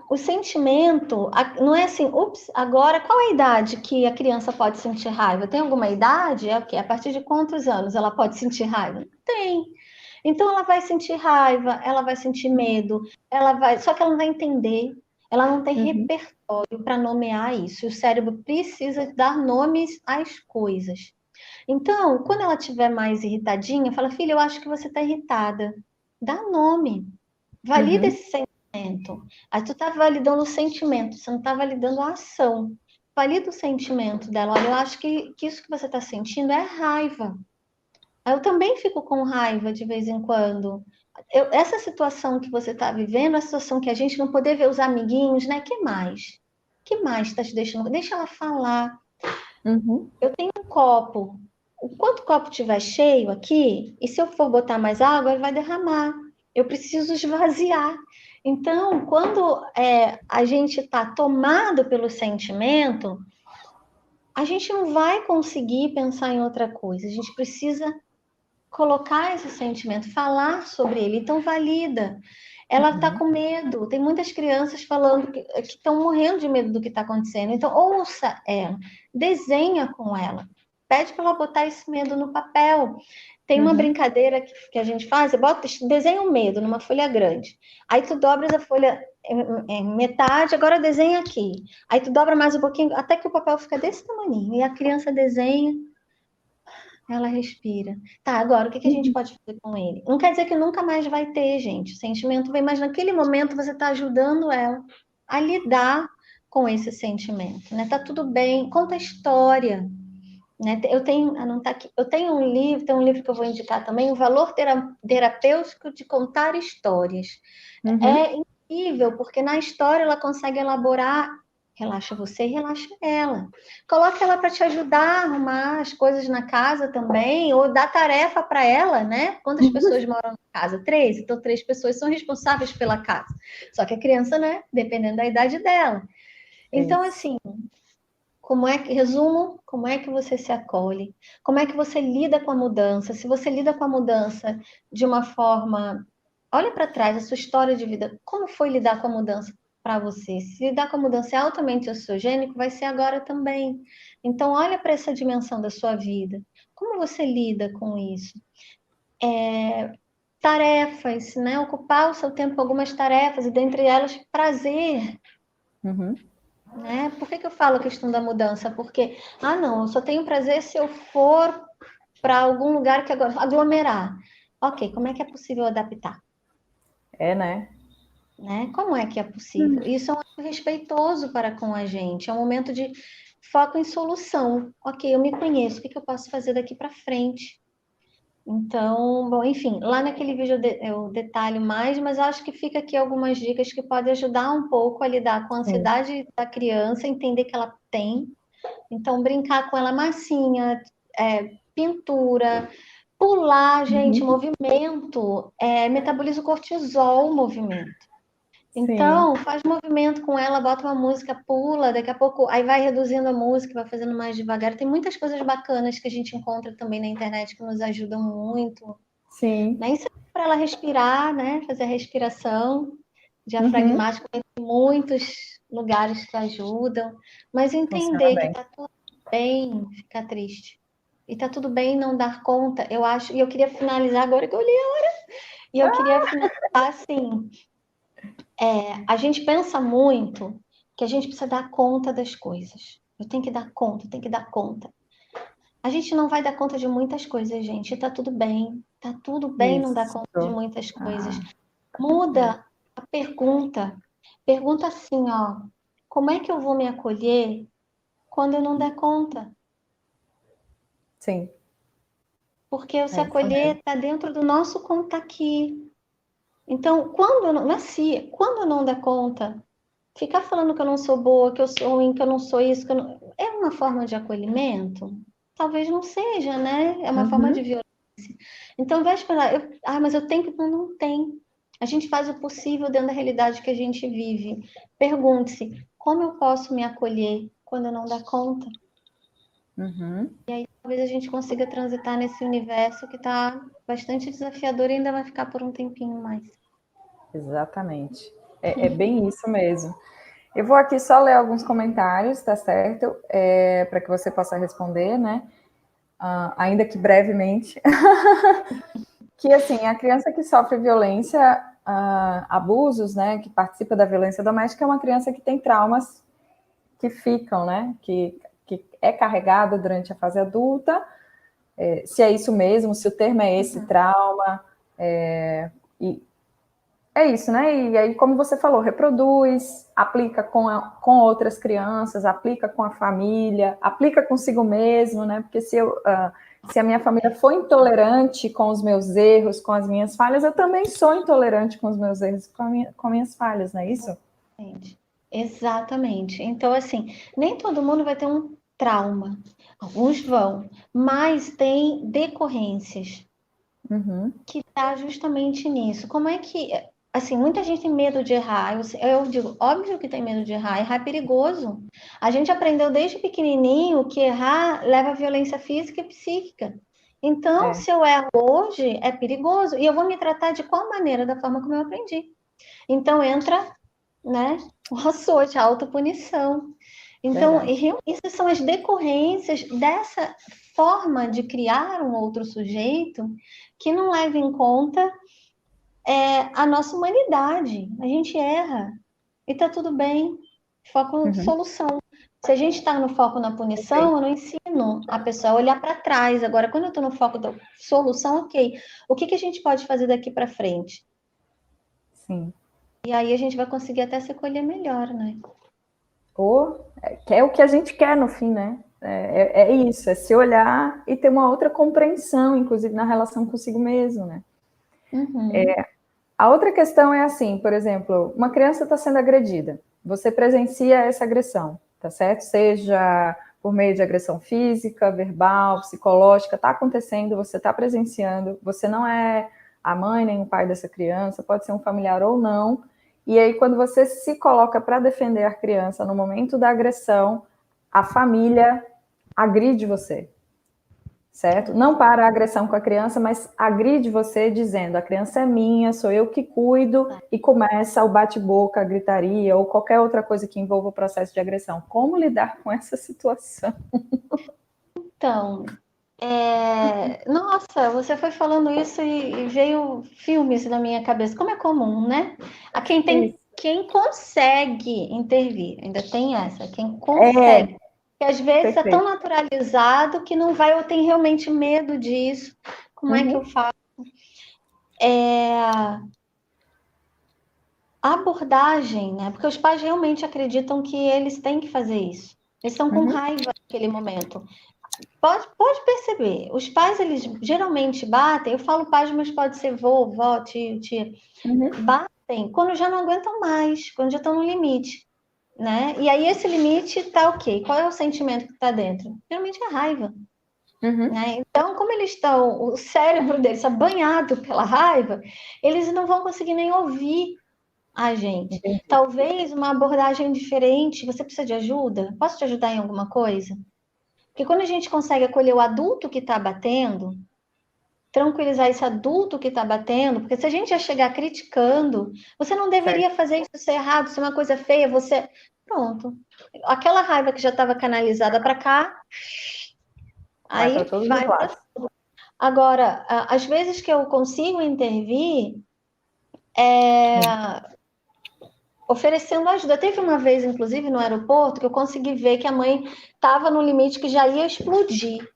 [SPEAKER 2] O sentimento não é assim, ups, agora qual é a idade que a criança pode sentir raiva? Tem alguma idade? É o quê? A partir de quantos anos ela pode sentir raiva? Tem. Então ela vai sentir raiva, ela vai sentir medo, só que ela não vai entender, ela não tem
[SPEAKER 1] Uhum.
[SPEAKER 2] repertório para nomear isso. O cérebro precisa dar nomes às coisas. Então, quando ela estiver mais irritadinha, fala, filha, eu acho que você está irritada. Dá nome. Valida
[SPEAKER 1] Uhum.
[SPEAKER 2] esse sentimento. Aí tu tá validando o sentimento, você não tá validando a ação. Valida o sentimento dela. Olha, eu acho que isso que você está sentindo é raiva. Eu também fico com raiva de vez em quando. Essa situação que você está vivendo, a situação que a gente não poder ver os amiguinhos, né? Que mais? Que mais está te deixando? Deixa ela falar.
[SPEAKER 1] Uhum.
[SPEAKER 2] Eu tenho um copo. Enquanto o copo estiver cheio aqui, e se eu for botar mais água, ele vai derramar. Eu preciso esvaziar. Então, quando a gente está tomado pelo sentimento, a gente não vai conseguir pensar em outra coisa. A gente precisa colocar esse sentimento, falar sobre ele. Então, valida. Ela está
[SPEAKER 1] Uhum.
[SPEAKER 2] com medo. Tem muitas crianças falando que estão morrendo de medo do que está acontecendo. Então, ouça ela, desenha com ela, pede para ela botar esse medo no papel. Tem uma
[SPEAKER 1] Uhum.
[SPEAKER 2] brincadeira que a gente faz, desenha um medo numa folha grande. Aí tu dobras a folha em metade, agora desenha aqui. Aí tu dobra mais um pouquinho, até que o papel fica desse tamanho. E a criança desenha, ela respira. Tá, agora o que a gente
[SPEAKER 1] Uhum.
[SPEAKER 2] pode fazer com ele? Não quer dizer que nunca mais vai ter, gente. O sentimento vem, mas naquele momento você está ajudando ela a lidar com esse sentimento, né? Tá tudo bem, conta a história. né? Eu tenho, não tá aqui, eu tenho um livro que eu vou indicar também, O Valor Terapêutico de Contar Histórias.
[SPEAKER 1] Uhum.
[SPEAKER 2] É incrível, porque na história ela consegue elaborar, relaxa você e relaxa ela. Coloca ela para te ajudar a arrumar as coisas na casa também, ou dá tarefa para ela, né? Quantas pessoas moram na casa? 3, então 3 pessoas são responsáveis pela casa. Só que a criança, né? Dependendo da idade dela. Então,
[SPEAKER 1] Isso.
[SPEAKER 2] assim, como é que, resumo, como é que você se acolhe? Como é que você lida com a mudança? Se você lida com a mudança de uma forma, olha para trás a sua história de vida, como foi lidar com a mudança para você? Se lidar com a mudança é altamente ansiogênico, vai ser agora também. Então, olha para essa dimensão da sua vida. Como você lida com isso? Tarefas, né? Ocupar o seu tempo com algumas tarefas e dentre elas prazer.
[SPEAKER 1] Uhum.
[SPEAKER 2] Né? Por que eu falo a questão da mudança? Porque, não, eu só tenho prazer se eu for para algum lugar que agora aglomerar. Ok, como é que é possível adaptar?
[SPEAKER 1] É, né?
[SPEAKER 2] Né? Como é que é possível? Isso é um ato respeitoso para com a gente, é um momento de foco em solução. Ok, eu me conheço, o que eu posso fazer daqui para frente? Então, bom, enfim, lá naquele vídeo eu detalho mais, mas acho que fica aqui algumas dicas que podem ajudar um pouco a lidar com a
[SPEAKER 1] Sim.
[SPEAKER 2] ansiedade da criança, entender que ela tem. Então, brincar com ela massinha, pintura, pular, gente,
[SPEAKER 1] Uhum.
[SPEAKER 2] movimento, metaboliza o cortisol, o movimento.
[SPEAKER 1] Sim.
[SPEAKER 2] Então, faz movimento com ela, bota uma música, pula, daqui a pouco, aí vai reduzindo a música, vai fazendo mais devagar. Tem muitas coisas bacanas que a gente encontra também na internet que nos ajudam muito.
[SPEAKER 1] Sim.
[SPEAKER 2] Né? Isso para ela respirar, né? Fazer a respiração
[SPEAKER 1] Uhum.
[SPEAKER 2] diafragmática, tem muitos lugares que ajudam, mas
[SPEAKER 1] Funciona
[SPEAKER 2] entender que
[SPEAKER 1] bem.
[SPEAKER 2] tá tudo bem ficar triste. E tá tudo bem não dar conta, eu acho, e eu queria finalizar agora que eu li, e eu queria finalizar assim, a gente pensa muito que a gente precisa dar conta das coisas. Eu tenho que dar conta, eu tenho que dar conta. A gente não vai dar conta de muitas coisas, gente. Tá tudo bem não dar
[SPEAKER 1] Isso.
[SPEAKER 2] conta de muitas coisas.
[SPEAKER 1] Ah, é.
[SPEAKER 2] Muda a pergunta. Pergunta assim, ó, como é que eu vou me acolher quando eu não der conta?
[SPEAKER 1] Sim,
[SPEAKER 2] Porque o se
[SPEAKER 1] é isso
[SPEAKER 2] acolher
[SPEAKER 1] mesmo.
[SPEAKER 2] está dentro do nosso conta aqui. Então, quando eu não, nasci, quando eu não der conta, ficar falando que eu não sou boa, que eu sou ruim, que eu não sou isso, é uma forma de acolhimento? Talvez não seja, né? É uma forma de
[SPEAKER 1] Uhum.
[SPEAKER 2] violência. Então, vai esperar. Mas eu tenho que. Não, não tem. A gente faz o possível dentro da realidade que a gente vive. Pergunte-se: como eu posso me acolher quando eu não dar conta?
[SPEAKER 1] Uhum.
[SPEAKER 2] E aí, talvez a gente consiga transitar nesse universo que está bastante desafiador e ainda vai ficar por um tempinho mais.
[SPEAKER 1] Exatamente. É bem isso mesmo. Eu vou aqui só ler alguns comentários, tá certo? Para que você possa responder, né? Ainda que brevemente. Que, assim, a criança que sofre violência, abusos, né? Que participa da violência doméstica é uma criança que tem traumas que ficam, né? Que é carregada durante a fase adulta. Se é isso mesmo, se o termo é esse, trauma. E é isso, né? E aí, como você falou, reproduz, aplica com outras crianças, aplica com a família, aplica consigo mesmo, né? Porque se a minha família for intolerante com os meus erros, com as minhas falhas, eu também sou intolerante com os meus erros, com minhas falhas, não é isso?
[SPEAKER 2] Exatamente. Exatamente. Então, assim, nem todo mundo vai ter um trauma. Alguns vão, mas tem decorrências
[SPEAKER 1] Uhum.
[SPEAKER 2] que tá justamente nisso. Como é que, assim, muita gente tem medo de errar. Eu digo, óbvio que tem medo de errar. Errar é perigoso. A gente aprendeu desde pequenininho que errar leva a violência física e psíquica. Então,
[SPEAKER 1] É.
[SPEAKER 2] se eu erro hoje, é perigoso. E eu vou me tratar de qual maneira? Da forma como eu aprendi. Então, entra, né? O açoite, a autopunição. Então,
[SPEAKER 1] Verdade.
[SPEAKER 2] essas são as decorrências dessa forma de criar um outro sujeito que não leva em conta a nossa humanidade. A gente erra e tá tudo bem. Foco em
[SPEAKER 1] Uhum.
[SPEAKER 2] solução. Se a gente está no foco na punição, eu não ensino a pessoa a olhar para trás. Agora, quando eu estou no foco da solução, ok. O que a gente pode fazer daqui para frente?
[SPEAKER 1] Sim.
[SPEAKER 2] E aí a gente vai conseguir até se acolher melhor, né?
[SPEAKER 1] Ou que é o que a gente quer no fim, né? É isso, é se olhar e ter uma outra compreensão, inclusive na relação consigo mesmo, né?
[SPEAKER 2] Uhum.
[SPEAKER 1] A outra questão é assim, por exemplo, uma criança está sendo agredida, você presencia essa agressão, tá certo? Seja por meio de agressão física, verbal, psicológica, está acontecendo, você está presenciando, você não é a mãe nem o pai dessa criança, pode ser um familiar ou não, e aí quando você se coloca para defender a criança no momento da agressão, a família agride você, certo? Não para a agressão com a criança, mas agride você dizendo, a criança é minha, sou eu que cuido, e começa o bate-boca, a gritaria, ou qualquer outra coisa que envolva o processo de agressão. Como lidar com essa situação?
[SPEAKER 2] Então, nossa, você foi falando isso e veio filmes na minha cabeça, como é comum, né? A
[SPEAKER 1] Isso.
[SPEAKER 2] quem consegue intervir, ainda tem essa, quem
[SPEAKER 1] É,
[SPEAKER 2] consegue. Que às vezes é tão
[SPEAKER 1] perfeito.
[SPEAKER 2] naturalizado que não vai ou tem realmente medo disso. Como é que eu
[SPEAKER 1] Uhum,
[SPEAKER 2] faço? A abordagem, né? Porque os pais realmente acreditam que eles têm que fazer isso. Eles estão com
[SPEAKER 1] uhum,
[SPEAKER 2] raiva naquele momento. Pode perceber, os pais, eles geralmente batem, eu falo pais, mas pode ser vô, vó, tio, tia,
[SPEAKER 1] uhum,
[SPEAKER 2] batem quando já não aguentam mais, quando já estão no limite, né? E aí esse limite tá ok. Qual é o sentimento que está dentro? Geralmente é raiva,
[SPEAKER 1] uhum.
[SPEAKER 2] né? Então, como eles estão, o cérebro deles está banhado pela raiva, eles não vão conseguir nem ouvir a gente.
[SPEAKER 1] Entendi.
[SPEAKER 2] Talvez uma abordagem diferente. Você precisa de ajuda? Posso te ajudar em alguma coisa? Porque quando a gente consegue acolher o adulto que está batendo, tranquilizar esse adulto que está batendo, porque se a gente já chegar criticando, você não deveria
[SPEAKER 1] Certo.
[SPEAKER 2] fazer isso, é errado, isso é uma coisa feia, você. Pronto. Aquela raiva que já estava canalizada para cá,
[SPEAKER 1] Vai para
[SPEAKER 2] aí
[SPEAKER 1] todos os
[SPEAKER 2] vai para.
[SPEAKER 1] lados.
[SPEAKER 2] Agora, às vezes que eu consigo intervir, é,
[SPEAKER 1] Sim.
[SPEAKER 2] oferecendo ajuda. Teve uma vez, inclusive, no aeroporto, que eu consegui ver que a mãe estava no limite que já ia explodir.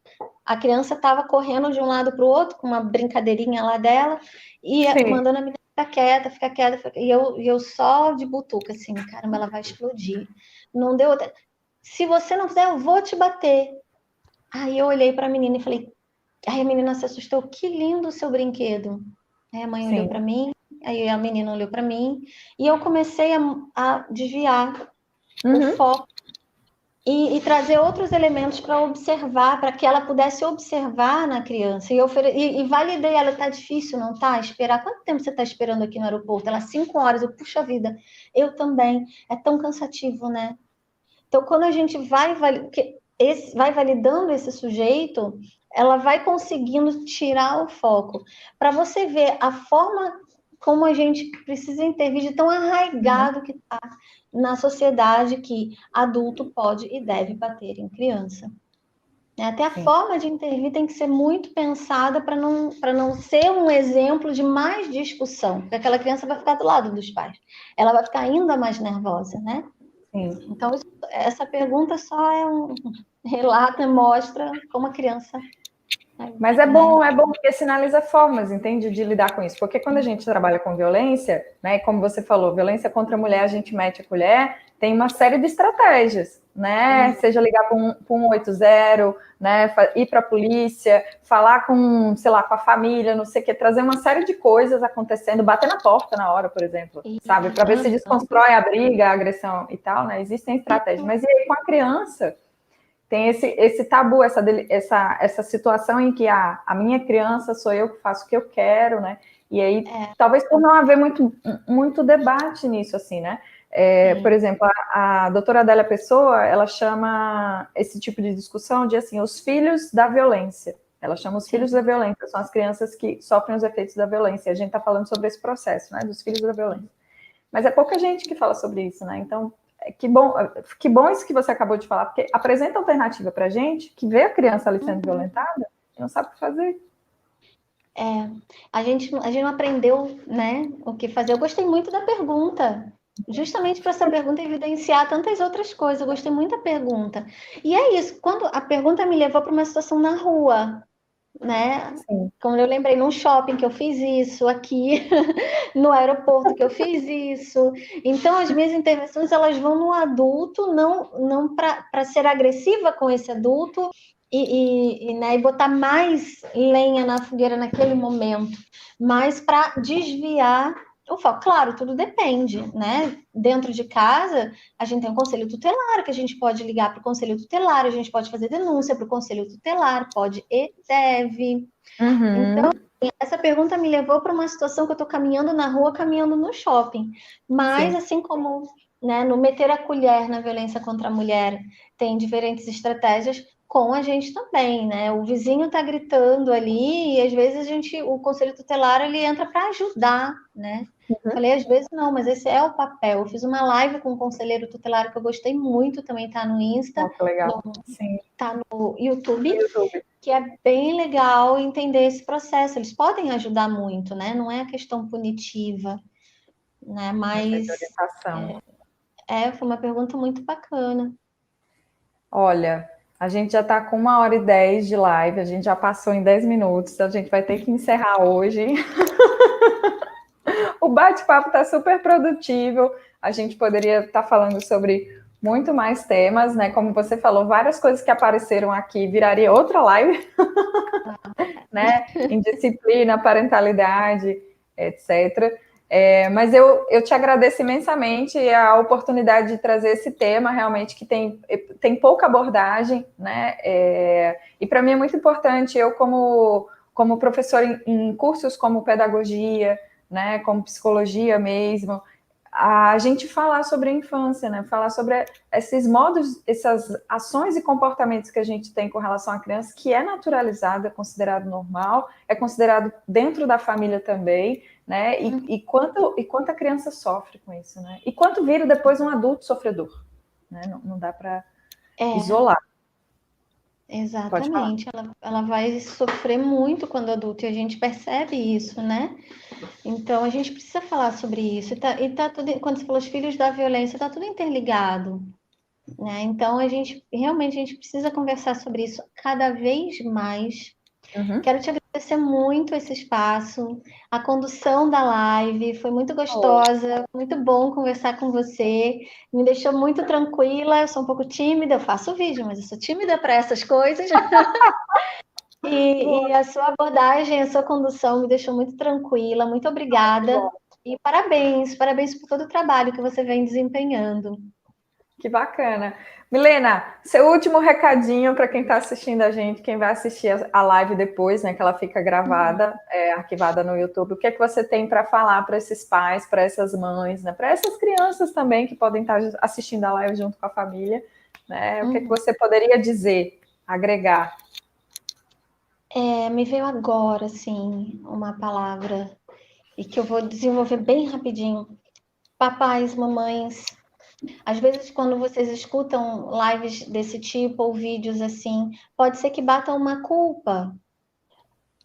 [SPEAKER 2] A criança estava correndo de um lado para o outro, com uma brincadeirinha lá dela, e
[SPEAKER 1] Sim.
[SPEAKER 2] mandando a menina ficar quieta. E eu só de butuca, assim, caramba, ela vai explodir. Não deu outra. Se você não fizer, eu vou te bater. Aí eu olhei para a menina e falei, aí a menina se assustou, que lindo o seu brinquedo. Aí a mãe olhou
[SPEAKER 1] Sim.
[SPEAKER 2] para mim, aí a menina olhou para mim, e eu comecei a desviar o
[SPEAKER 1] Uhum.
[SPEAKER 2] foco e trazer outros elementos para observar, para que ela pudesse observar na criança. E validei ela, tá difícil, não tá? Esperar. Quanto tempo você está esperando aqui no aeroporto? Ela, 5 horas. Eu, puxa vida, eu também. É tão cansativo, né? Então, quando a gente vai validando esse sujeito, ela vai conseguindo tirar o foco. Para você ver a forma como a gente precisa intervir de tão
[SPEAKER 1] Uhum.
[SPEAKER 2] arraigado que está na sociedade que adulto pode e deve bater em criança. Até a
[SPEAKER 1] Sim.
[SPEAKER 2] forma de intervir tem que ser muito pensada para não ser um exemplo de mais discussão, porque aquela criança vai ficar do lado dos pais. Ela vai ficar ainda mais nervosa, né?
[SPEAKER 1] Sim.
[SPEAKER 2] Então, essa pergunta só é um relato e mostra como a criança,
[SPEAKER 1] Mas
[SPEAKER 2] né?
[SPEAKER 1] é bom porque sinaliza formas, entende, de lidar com isso. Porque quando a gente trabalha com violência, né, como você falou, violência contra a mulher, a gente mete a colher, tem uma série de estratégias, né? Seja ligar para um 180, né, ir para a polícia, falar com, sei lá, com a família, não sei o quê, trazer uma série de coisas acontecendo, bater na porta na hora, por exemplo, sabe? Para ver se desconstrói a briga, a agressão e tal, né? Existem estratégias. Mas e aí com a criança? Tem esse tabu, essa situação em que a minha criança sou eu que faço o que eu quero, né? E aí,
[SPEAKER 2] É,
[SPEAKER 1] talvez por não haver muito debate nisso, assim, né? Por
[SPEAKER 2] sim,
[SPEAKER 1] exemplo, a doutora Adélia Pessoa, ela chama esse tipo de discussão de, assim, os filhos da violência. Ela chama os
[SPEAKER 2] sim.
[SPEAKER 1] filhos da violência, são as crianças que sofrem os efeitos da violência. E a gente está falando sobre esse processo, né? Dos filhos da violência. Mas é pouca gente que fala sobre isso, né? Então, que bom isso que você acabou de falar, porque apresenta alternativa para gente que vê a criança ali sendo violentada e não sabe o que fazer.
[SPEAKER 2] É, a gente não aprendeu, né, o que fazer. Eu gostei muito da pergunta, justamente para essa pergunta evidenciar tantas outras coisas. Eu gostei muito da pergunta. E é isso, quando a pergunta me levou para uma situação na rua, né?
[SPEAKER 1] Sim.
[SPEAKER 2] Como eu lembrei, num shopping que eu fiz isso, aqui no aeroporto que eu fiz isso. Então, as minhas intervenções, elas vão no adulto, não para ser agressiva com esse adulto né, e botar mais lenha na fogueira naquele momento, mas para desviar o foco. Claro, tudo depende, né? Dentro de casa, a gente tem um conselho tutelar, que a gente pode ligar para o conselho tutelar, a gente pode fazer denúncia para o conselho tutelar, pode e deve. Então,
[SPEAKER 1] Uhum.
[SPEAKER 2] essa pergunta me levou para uma situação que eu estou caminhando na rua, caminhando no shopping. Mas,
[SPEAKER 1] Sim.
[SPEAKER 2] assim como, né, no meter a colher na violência contra a mulher, tem diferentes estratégias com a gente também, né? O vizinho está gritando ali e às vezes o conselho tutelar ele entra para ajudar, né?
[SPEAKER 1] Uhum.
[SPEAKER 2] Falei, às vezes não, mas esse é o papel. Eu fiz uma live com um conselheiro tutelar que eu gostei muito, também está no Insta,
[SPEAKER 1] Ó, que legal. Sim.
[SPEAKER 2] no YouTube,
[SPEAKER 1] YouTube.
[SPEAKER 2] que é bem legal entender esse processo. Eles podem ajudar muito, né? Não é a questão punitiva, né?
[SPEAKER 1] Essa de
[SPEAKER 2] Mas
[SPEAKER 1] orientação.
[SPEAKER 2] foi uma pergunta muito bacana.
[SPEAKER 1] Olha, a gente já está com 1h10 de live, a gente já passou em 10 minutos, a gente vai ter que encerrar hoje. O bate-papo está super produtivo, a gente poderia estar falando sobre muito mais temas, né? Como você falou, várias coisas que apareceram aqui viraria outra live, né? Indisciplina, parentalidade, etc. Mas eu te agradeço imensamente a oportunidade de trazer esse tema, realmente, que tem pouca abordagem, né? E para mim é muito importante, eu como professor em cursos como pedagogia, né, como psicologia mesmo, a gente falar sobre a infância, né? Falar sobre esses modos, essas ações e comportamentos que a gente tem com relação à criança, que é naturalizado, é considerado normal, é considerado dentro da família também, né? E quanto a criança sofre com isso, né? E quanto vira depois um adulto sofredor, né? Não dá para
[SPEAKER 2] É,
[SPEAKER 1] isolar. Pode falar.
[SPEAKER 2] exatamente. Ela vai sofrer muito quando adulto, e a gente percebe isso, né? Então, a gente precisa falar sobre isso. E tá tudo, quando você falou os filhos da violência, tá tudo interligado, né? Então, realmente, a gente precisa conversar sobre isso cada vez mais.
[SPEAKER 1] Uhum.
[SPEAKER 2] Quero te agradecer muito esse espaço, a condução da live, foi muito
[SPEAKER 1] Oh,
[SPEAKER 2] gostosa, muito bom conversar com você, me deixou muito tranquila, eu sou um pouco tímida, eu faço vídeo, mas eu sou tímida para essas coisas, e a sua abordagem, a sua condução me deixou muito tranquila, muito
[SPEAKER 1] que bom.
[SPEAKER 2] obrigada, e parabéns por todo o trabalho que você vem desempenhando.
[SPEAKER 1] Que bacana. Milena, seu último recadinho para quem está assistindo a gente, quem vai assistir a live depois, né, que ela fica gravada, arquivada no YouTube, o que é que você tem para falar para esses pais, para essas mães, né, para essas crianças também que podem estar assistindo a live junto com a família, né? O que é que você poderia dizer, agregar?
[SPEAKER 2] Me veio agora, assim, uma palavra, e que eu vou desenvolver bem rapidinho. Papais, mamães, às vezes quando vocês escutam lives desse tipo ou vídeos assim, pode ser que bata uma culpa.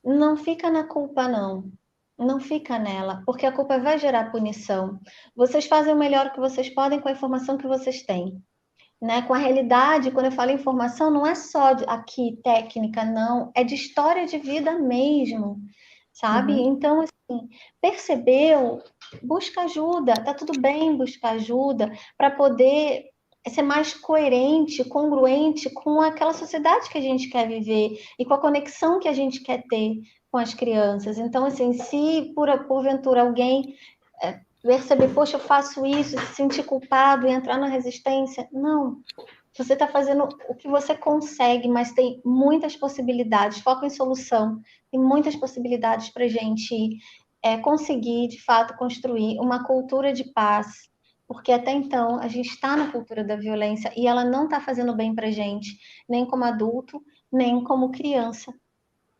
[SPEAKER 2] Não fica na culpa, não. Não fica nela, porque a culpa vai gerar punição. Vocês fazem o melhor que vocês podem com a informação que vocês têm. Né? Com a realidade, quando eu falo informação, não é só aqui técnica, não, é de história de vida mesmo, sabe?
[SPEAKER 1] Uhum.
[SPEAKER 2] Então, assim, percebeu, busca ajuda, tá tudo bem buscar ajuda para poder ser mais coerente, congruente com aquela sociedade que a gente quer viver e com a conexão que a gente quer ter com as crianças. Então, assim, se porventura alguém perceber, poxa, eu faço isso, se sentir culpado e entrar na resistência, não. Você está fazendo o que você consegue, mas tem muitas possibilidades. Foco em solução. Tem muitas possibilidades para a gente conseguir, de fato, construir uma cultura de paz. Porque até então a gente está na cultura da violência e ela não está fazendo bem para a gente, nem como adulto, nem como criança.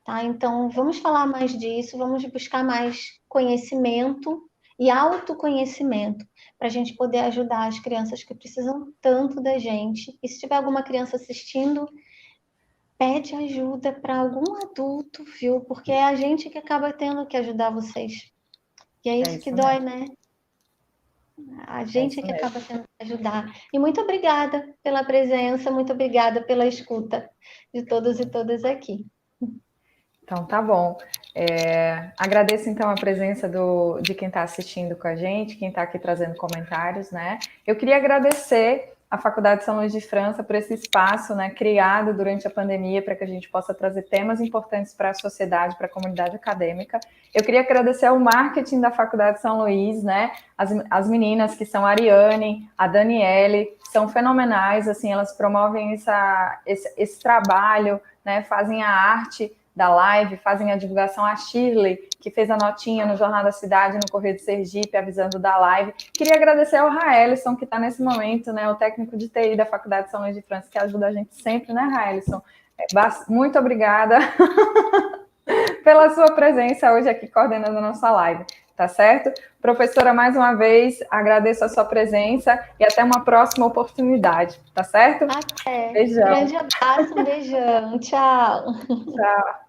[SPEAKER 2] Tá? Então, vamos falar mais disso, vamos buscar mais conhecimento e autoconhecimento para a gente poder ajudar as crianças que precisam tanto da gente. E se tiver alguma criança assistindo, pede ajuda para algum adulto, viu? Porque é a gente que acaba tendo que ajudar vocês. E é
[SPEAKER 1] É
[SPEAKER 2] isso que
[SPEAKER 1] isso
[SPEAKER 2] dói,
[SPEAKER 1] mesmo.
[SPEAKER 2] né? A
[SPEAKER 1] É
[SPEAKER 2] gente é
[SPEAKER 1] isso
[SPEAKER 2] que
[SPEAKER 1] mesmo.
[SPEAKER 2] acaba tendo que ajudar. E muito obrigada pela presença, muito obrigada pela escuta de todos e todas aqui.
[SPEAKER 1] Então, tá bom. Agradeço, então, a presença de quem está assistindo com a gente, quem está aqui trazendo comentários, né? Eu queria agradecer à Faculdade São Luís de França por esse espaço, né, criado durante a pandemia para que a gente possa trazer temas importantes para a sociedade, para a comunidade acadêmica. Eu queria agradecer ao marketing da Faculdade São Luís, né? As meninas que são a Ariane, a Daniele, são fenomenais, assim, elas promovem esse trabalho, né? Fazem a arte da live, fazem a divulgação, a Shirley, que fez a notinha no Jornal da Cidade, no Correio do Sergipe, avisando da live. Queria agradecer ao Raelison, que está nesse momento, né, o técnico de TI da Faculdade São Luís de França, que ajuda a gente sempre, né, Raelison? Muito obrigada pela sua presença hoje aqui coordenando a nossa live, tá certo? Professora, mais uma vez, agradeço a sua presença e até uma próxima oportunidade, tá certo?
[SPEAKER 2] Até.
[SPEAKER 1] Beijão.
[SPEAKER 2] Grande abraço, um beijão. Tchau.
[SPEAKER 1] Tchau.